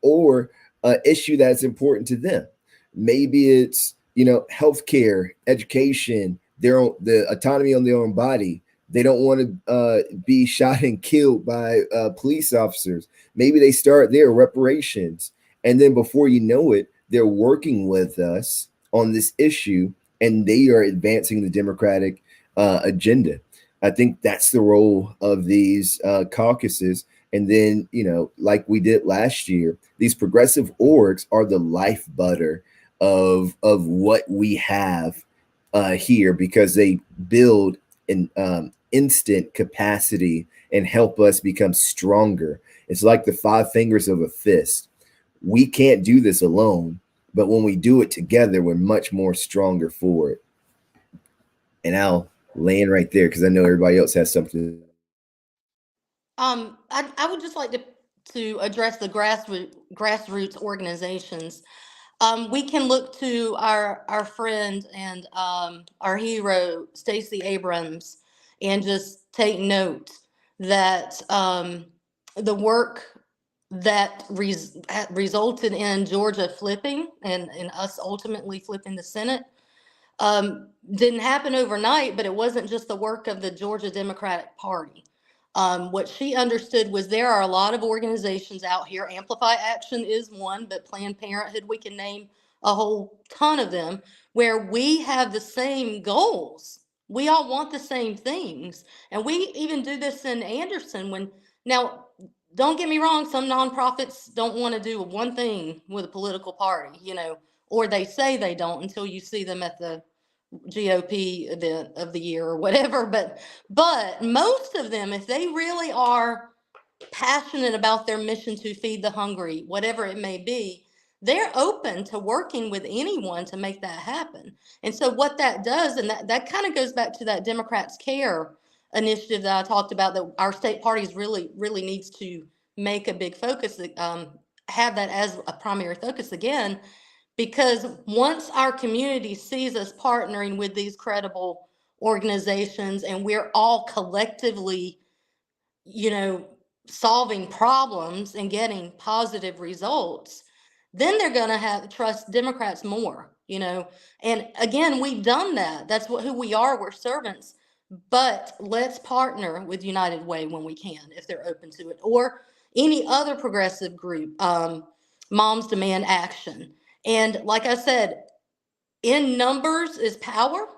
or an issue that's important to them. Maybe it's, healthcare, education, the autonomy on their own body. They don't want to be shot and killed by police officers. Maybe they start there, reparations. And then before you know it, they're working with us on this issue, and they are advancing the Democratic agenda. I think that's the role of these caucuses. And then, like we did last year, these progressive orgs are the life butter of what we have here, because they build an instant capacity and help us become stronger. It's like the five fingers of a fist. We can't do this alone, but when we do it together, we're much more stronger for it. And I'll land right there because I know everybody else has something. I would just like to address the grassroots organizations. We can look to our friend and our hero, Stacey Abrams, and just take note that the work that resulted in Georgia flipping and us ultimately flipping the Senate didn't happen overnight, but it wasn't just the work of the Georgia Democratic Party. What she understood was there are a lot of organizations out here. Amplify Action is one, but Planned Parenthood, we can name a whole ton of them, where we have the same goals. We all want the same things. And we even do this in Anderson now, don't get me wrong, some nonprofits don't want to do one thing with a political party, or they say they don't until you see them at the GOP event of the year or whatever. But most of them, if they really are passionate about their mission to feed the hungry, whatever it may be, they're open to working with anyone to make that happen. And so what that does, and that kind of goes back to that Democrats Care initiative that I talked about, that our state parties really needs to make a big focus, have that as a primary focus again. Because once our community sees us partnering with these credible organizations and we're all collectively, solving problems and getting positive results, then they're going to trust Democrats more, And again, we've done that. That's who we are. We're servants. But let's partner with United Way when we can, if they're open to it, or any other progressive group, Moms Demand Action. And like I said, in numbers is power,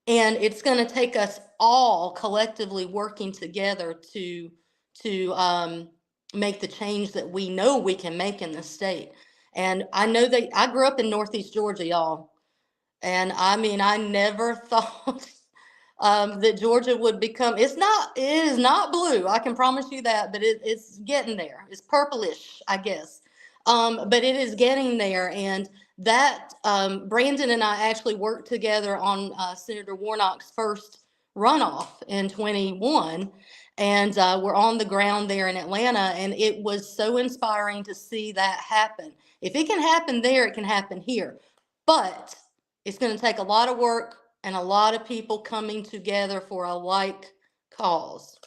and it's going to take us all collectively working together to make the change that we know we can make in the state. And I know that I grew up in Northeast Georgia, y'all, and I mean, I never thought that Georgia would become. It is not blue. I can promise you that, but it's getting there. It's purplish, I guess. But it is getting there, and that Brandon and I actually worked together on Senator Warnock's first runoff in 21, and we're on the ground there in Atlanta, and it was so inspiring to see that happen. If it can happen there, it can happen here, but it's going to take a lot of work and a lot of people coming together for a like cause.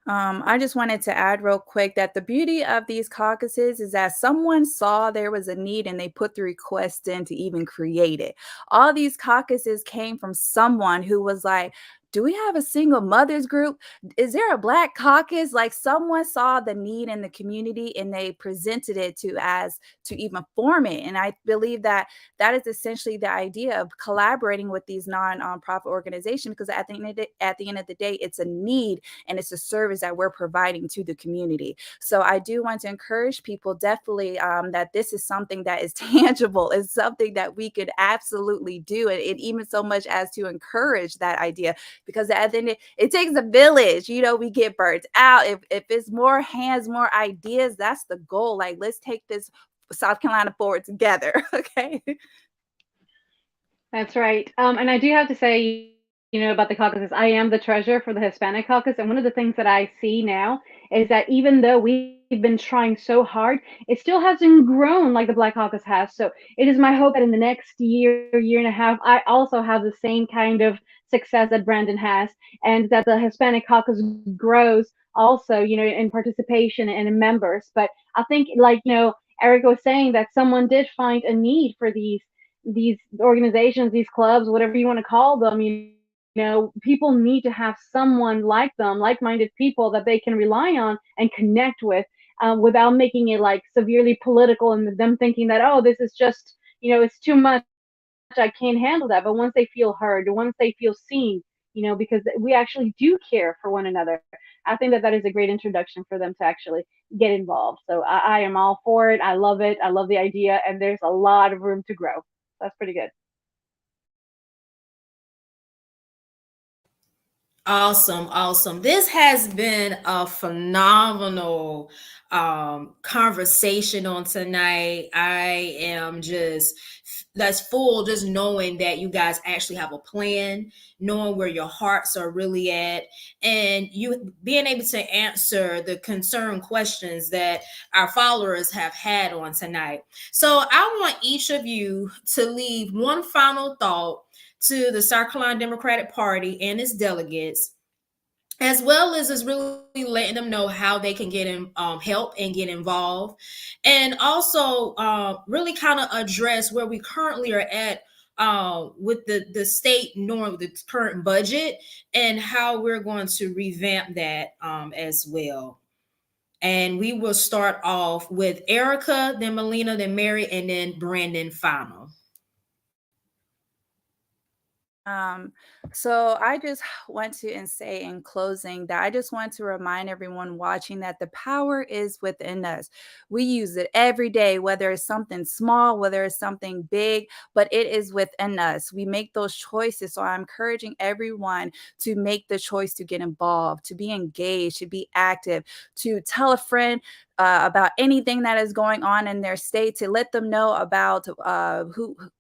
I just wanted to add real quick that the beauty of these caucuses is that someone saw there was a need and they put the request in to even create it. All these caucuses came from someone who was like, do we have a single mothers group? Is there a Black caucus? Like, someone saw the need in the community and they presented it to even form it. And I believe that is essentially the idea of collaborating with these non-profit organizations, because at the end of the day, it's a need and it's a service that we're providing to the community. So I do want to encourage people definitely that this is something that is tangible. It's something that we could absolutely do. And even so much as to encourage that idea. Because at the end, it takes a village. We get burnt out. If it's more hands, more ideas, that's the goal. Like, let's take this South Carolina forward together. Okay. That's right. And I do have to say, about the caucuses, I am the treasurer for the Hispanic caucus. And one of the things that I see now is that even though we've been trying so hard, it still hasn't grown like the Black caucus has. So it is my hope that in the next year and a half, I also have the same kind of success that Brandon has, and that the Hispanic caucus grows also, in participation and in members. But I think, Erica was saying, that someone did find a need for these organizations, these clubs, whatever you want to call them. People need to have someone like them, like-minded people that they can rely on and connect with, without making it like severely political and them thinking that, oh, this is just, it's too much, I can't handle that. But once they feel heard, once they feel seen, because we actually do care for one another, I think that is a great introduction for them to actually get involved. So I am all for it. I love it. I love the idea, and there's a lot of room to grow. That's pretty good. Awesome. This has been a phenomenal conversation on tonight. I am just that's full, just knowing that you guys actually have a plan, knowing where your hearts are really at, and you being able to answer the concerned questions that our followers have had on tonight. So I want each of you to leave one final thought to the South Carolina Democratic Party and its delegates, as well as is really letting them know how they can get in, help and get involved, and also really kind of address where we currently are at with the state norm, the current budget, and how we're going to revamp that as well. And we will start off with Erica, then Melina, then Mary, and then Brandon final. So I just want to say in closing that I just want to remind everyone watching that the power is within us. We use it every day, whether it's something small, whether it's something big, but it is within us. We make those choices. So I'm encouraging everyone to make the choice to get involved, to be engaged, to be active, to tell a friend about anything that is going on in their state, to let them know about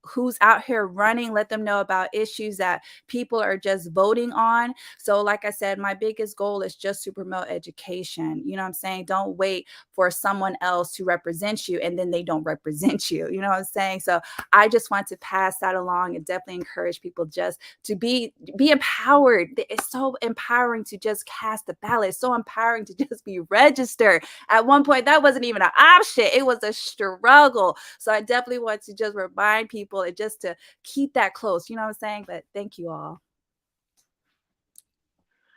who's out here running, let them know about issues that people are just voting on. So like I said, my biggest goal is just to promote education. You know what I'm saying? Don't wait for someone else to represent you and then they don't represent you. You know what I'm saying? So I just want to pass that along and definitely encourage people just to be empowered. It's so empowering to just cast the ballot. It's so empowering to just be registered. At one point, that wasn't even an option. It was a struggle. So I definitely want to just remind people and just to keep that close. You know what I'm saying? But thank you all.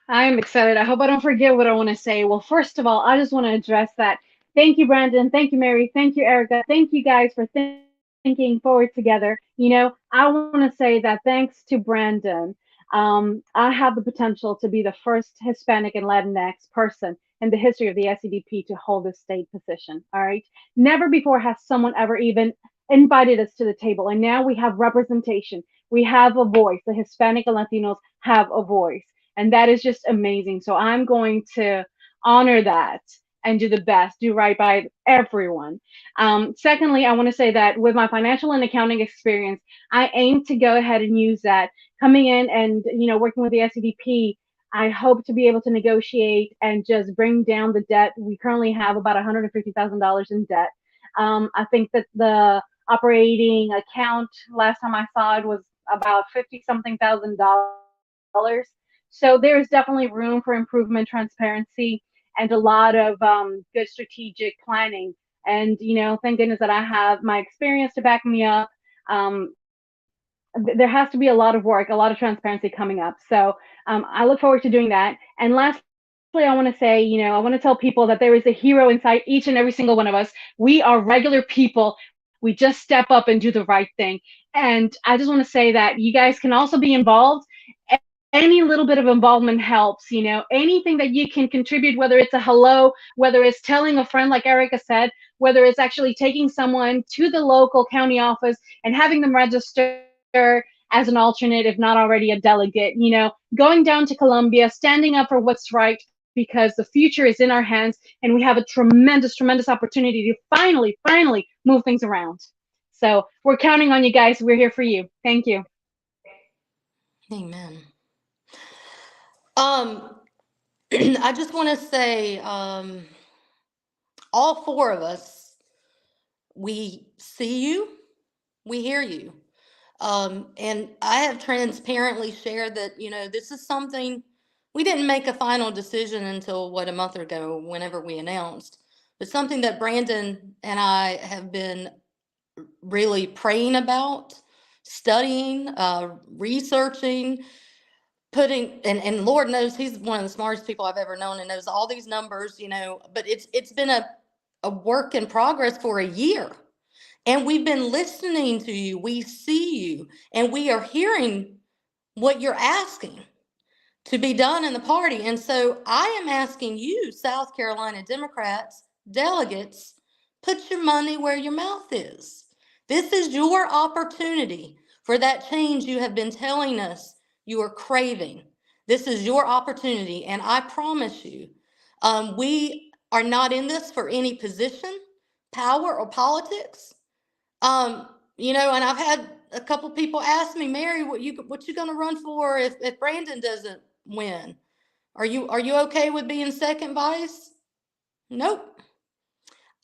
I am excited. I hope I don't forget what I want to say. Well, first of all, I just want to address that. Thank you, Brandon. Thank you, Mary. Thank you, Erica. Thank you guys for thinking forward together. I want to say that thanks to Brandon, I have the potential to be the first Hispanic and Latinx person in the history of the SCDP to hold a state position. All right. Never before has someone ever even invited us to the table. And now we have representation. We have a voice. The Hispanic and Latinos have a voice. And that is just amazing. So I'm going to honor that and do the best, do right by everyone. Secondly, I want to say that with my financial and accounting experience, I aim to go ahead and use that. Coming in and working with the SCDP, I hope to be able to negotiate and just bring down the debt. We currently have about $150,000 in debt. I think that the operating account last time I saw it was about 50-something thousand dollars. So there's definitely room for improvement, transparency, and a lot of good strategic planning. And thank goodness that I have my experience to back me up. There has to be a lot of work, a lot of transparency coming up. So I look forward to doing that. And lastly, I want to say, I want to tell people that there is a hero inside each and every single one of us. We are regular people. We just step up and do the right thing. And I just want to say that you guys can also be involved. Any little bit of involvement helps, anything that you can contribute, whether it's a hello, whether it's telling a friend, like Erica said, whether it's actually taking someone to the local county office and having them register as an alternate, if not already a delegate, going down to Columbia, standing up for what's right, because the future is in our hands and we have a tremendous, tremendous opportunity to finally move things around. So we're counting on you guys. We're here for you. Thank you. Amen. I just want to say, all four of us, we see you, we hear you. And I have transparently shared that, this is something we didn't make a final decision until a month ago, whenever we announced, but something that Brandon and I have been really praying about, studying, researching, and Lord knows he's one of the smartest people I've ever known and knows all these numbers, but it's been a work in progress for a year. And we've been listening to you. We see you, and we are hearing what you're asking to be done in the party. And so I am asking you, South Carolina Democrats, delegates, put your money where your mouth is. This is your opportunity for that change you have been telling us you are craving. This is your opportunity, and I promise you, we are not in this for any position, power, or politics. and I've had a couple people ask me, Mary, what you going to run for if Brandon doesn't win? Are you okay with being second vice? Nope.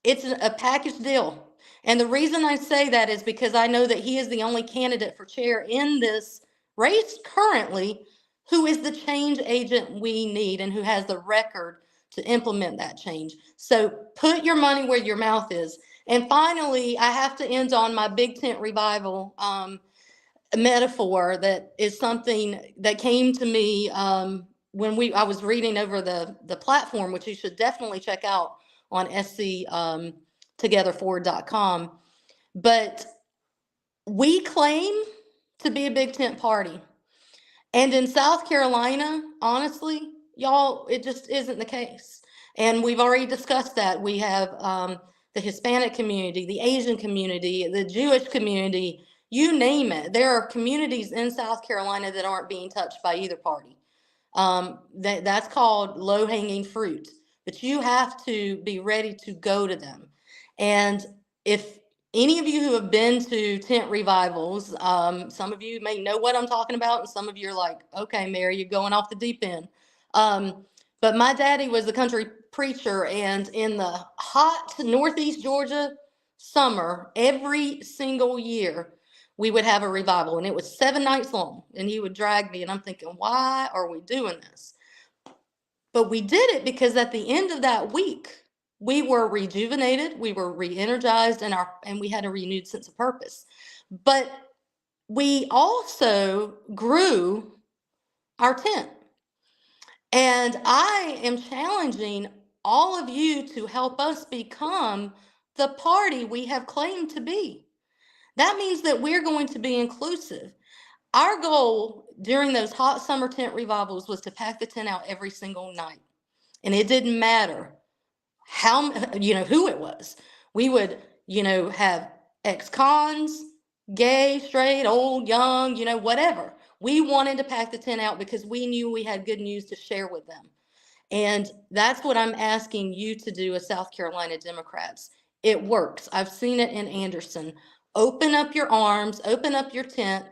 It's a package deal. And the reason I say that is because I know that he is the only candidate for chair in this race currently who is the change agent we need and who has the record to implement that change. So put your money where your mouth is. And finally, I have to end on my big tent revival metaphor that is something that came to me when I was reading over the platform, which you should definitely check out on sctogetherforward.com. But we claim to be a big tent party. And in South Carolina, honestly, y'all, it just isn't the case. And we've already discussed that. We have the Hispanic community, the Asian community, the Jewish community, you name it. There are communities in South Carolina that aren't being touched by either party. That's called low-hanging fruit. But you have to be ready to go to them. And if any of you who have been to tent revivals, some of you may know what I'm talking about, and some of you are like, okay, Mary, you're going off the deep end. But my daddy was a country preacher, and in the hot Northeast Georgia summer, every single year, we would have a revival, and it was 7 nights long, and he would drag me, and I'm thinking, why are we doing this? But we did it because at the end of that week, we were rejuvenated, we were re-energized, and we had a renewed sense of purpose. But we also grew our tent. And I am challenging all of you to help us become the party we have claimed to be. That means that we're going to be inclusive. Our goal during those hot summer tent revivals was to pack the tent out every single night. And it didn't matter how, who it was. We would, have ex-cons, gay, straight, old, young, whatever. We wanted to pack the tent out because we knew we had good news to share with them. And that's what I'm asking you to do as South Carolina Democrats. It works. I've seen it in Anderson. Open up your arms, open up your tent,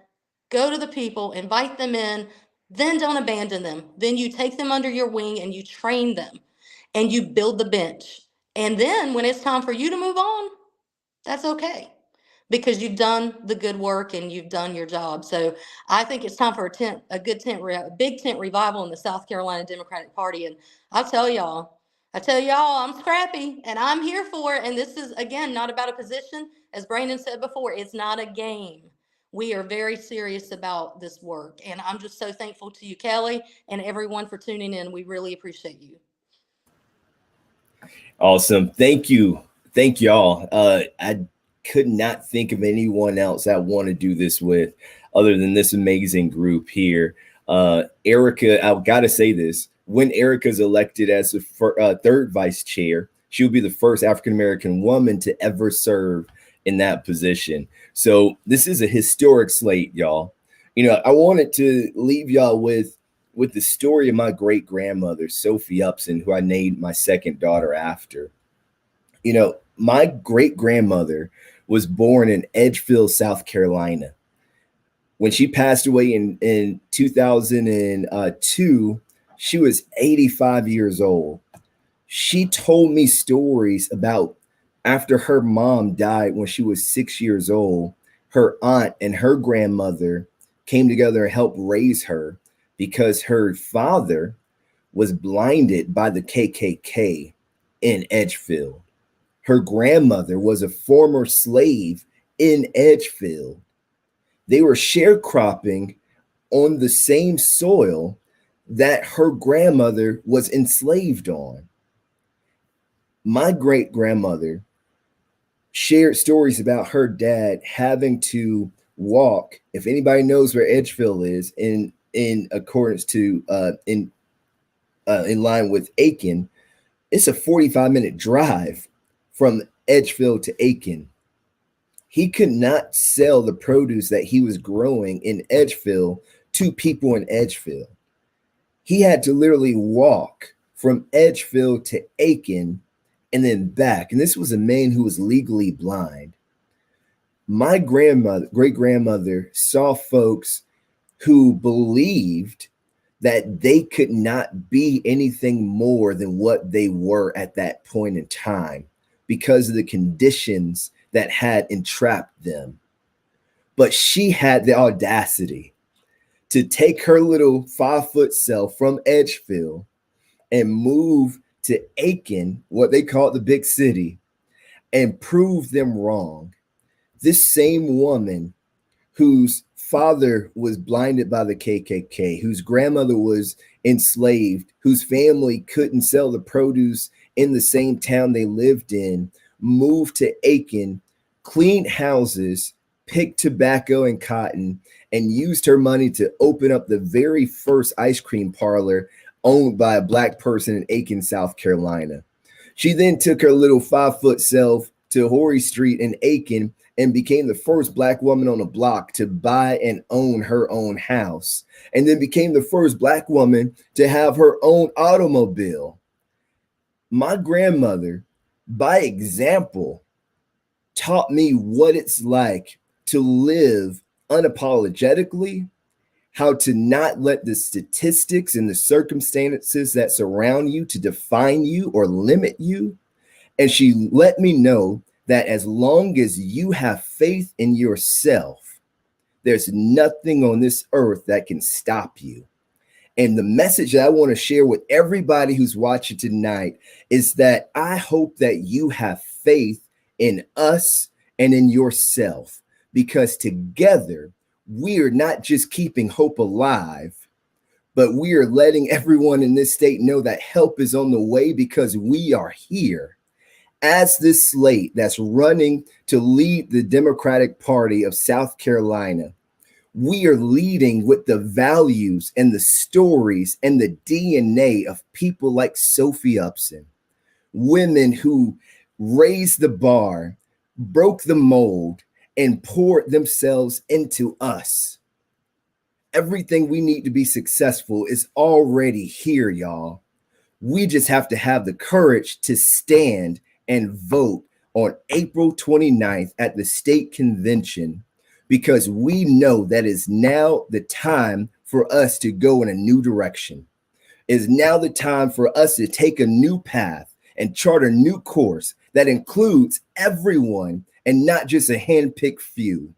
go to the people, invite them in, then don't abandon them. Then you take them under your wing and you train them and you build the bench. And then when it's time for you to move on, that's okay, because you've done the good work and you've done your job. So I think it's time for a big tent revival in the South Carolina Democratic Party. And I tell y'all, I'm scrappy and I'm here for it. And this is, again, not about a position. As Brandon said before, it's not a game. We are very serious about this work. And I'm just so thankful to you, Kelli, and everyone for tuning in. We really appreciate you. Awesome. Thank you. Thank y'all. I could not think of anyone else I want to do this with other than this amazing group here. Erica, I've got to say this. When Erica's elected as the third vice chair, she'll be the first African-American woman to ever serve in that position. So this is a historic slate, y'all. I wanted to leave y'all with the story of my great-grandmother, Sophie Upson, who I named my second daughter after. My great-grandmother was born in Edgefield, South Carolina. When she passed away in 2002, she was 85 years old. She told me stories about after her mom died when she was 6 years old, her aunt and her grandmother came together and helped raise her because her father was blinded by the KKK in Edgefield. Her grandmother was a former slave in Edgefield. They were sharecropping on the same soil that her grandmother was enslaved on. My great-grandmother shared stories about her dad having to walk, if anybody knows where Edgefield is, in accordance to in line with Aiken, it's a 45-minute drive from Edgefield to Aiken. He could not sell the produce that he was growing in Edgefield to people in Edgefield. He had to literally walk from Edgefield to Aiken and then back. And this was a man who was legally blind. My great grandmother, saw folks who believed that they could not be anything more than what they were at that point in time because of the conditions that had entrapped them. But she had the audacity to take her little 5-foot self from Edgefield and move to Aiken, what they call the big city, and prove them wrong. This same woman whose father was blinded by the KKK, whose grandmother was enslaved, whose family couldn't sell the produce in the same town they lived in, moved to Aiken, cleaned houses, picked tobacco and cotton, and used her money to open up the very first ice cream parlor owned by a Black person in Aiken, South Carolina. She then took her little 5-foot self to Horry Street in Aiken and became the first Black woman on the block to buy and own her own house, and then became the first Black woman to have her own automobile. My grandmother, by example, taught me what it's like to live unapologetically, how to not let the statistics and the circumstances that surround you to define you or limit you. And she let me know that as long as you have faith in yourself, there's nothing on this earth that can stop you. And the message that I want to share with everybody who's watching tonight is that I hope that you have faith in us and in yourself, because together we are not just keeping hope alive, but we are letting everyone in this state know that help is on the way, because we are here as this slate that's running to lead the Democratic Party of South Carolina. We are leading with the values and the stories and the DNA of people like Sophie Upson, women who raised the bar, broke the mold, and poured themselves into us. Everything we need to be successful is already here, y'all. We just have to have the courage to stand and vote on April 29th at the state convention, because we know that is now the time for us to go in a new direction. Is now the time for us to take a new path and chart a new course that includes everyone and not just a handpicked few.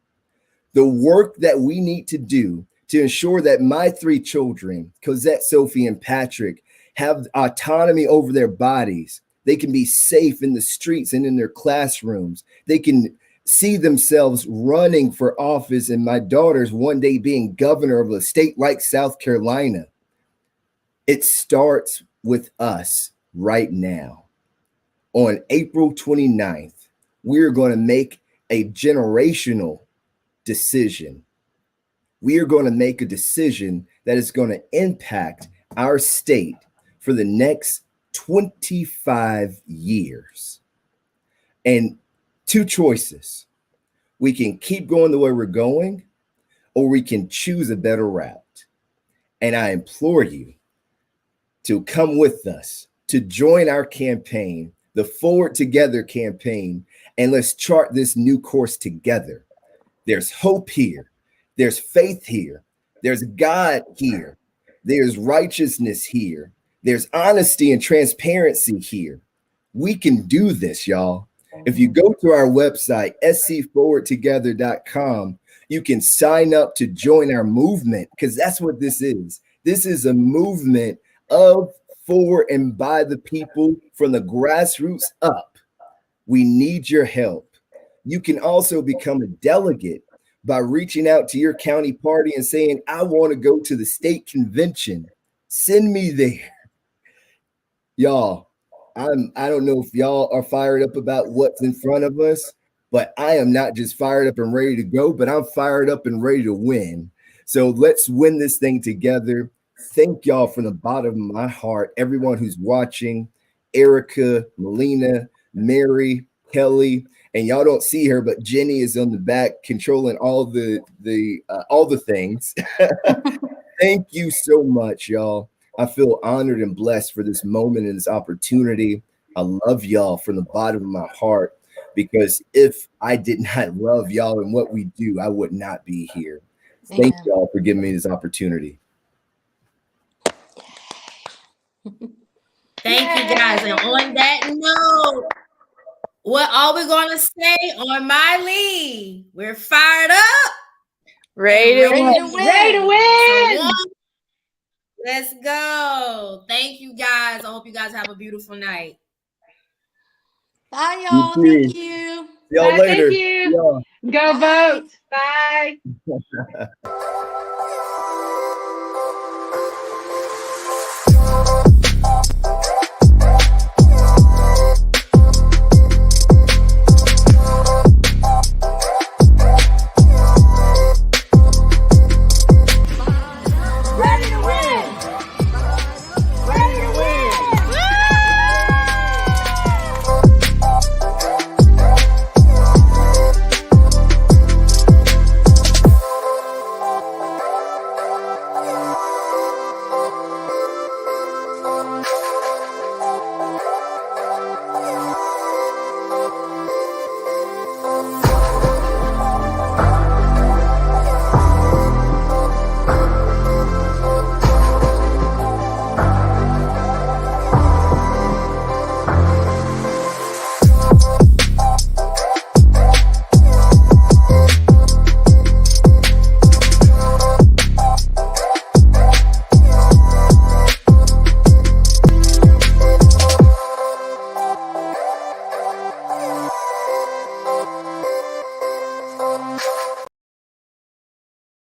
The work that we need to do to ensure that my 3 children, Cosette, Sophie, and Patrick, have autonomy over their bodies. They can be safe in the streets and in their classrooms. They can see themselves running for office, and my daughters one day being governor of a state like South Carolina. It starts with us right now. On April 29th, we're going to make a generational decision. We are going to make a decision that is going to impact our state for the next 25 years. And 2 choices. We can keep going the way we're going, or we can choose a better route. And I implore you to come with us, to join our campaign, the Forward Together campaign, and let's chart this new course together. There's hope here. There's faith here. There's God here. There's righteousness here. There's honesty and transparency here. We can do this, y'all. If you go to our website, scforwardtogether.com, you can sign up to join our movement, because that's what this is. This is a movement of, for, and by the people, from the grassroots up. We need your help. You can also become a delegate by reaching out to your county party and saying, I want to go to the state convention. Send me there. Y'all, I don't know if y'all are fired up about what's in front of us, but I am not just fired up and ready to go, but I'm fired up and ready to win. So let's win this thing together. Thank y'all from the bottom of my heart, everyone who's watching, Erica, Melina, Mary, Kelly, and y'all don't see her, but Jenny is on the back controlling all the things. Thank you so much, y'all. I feel honored and blessed for this moment and this opportunity. I love y'all from the bottom of my heart, because if I did not love y'all and what we do, I would not be here. Thank y'all for giving me this opportunity. Thank you guys. And on that note, what are we going to say on Miley? We're fired up. Ready to win. Ready to win. Let's go. Thank you guys. I hope you guys have a beautiful night. Bye, y'all. Thank you. See y'all later. Thank you. Yeah. Go Bye. vote. Bye.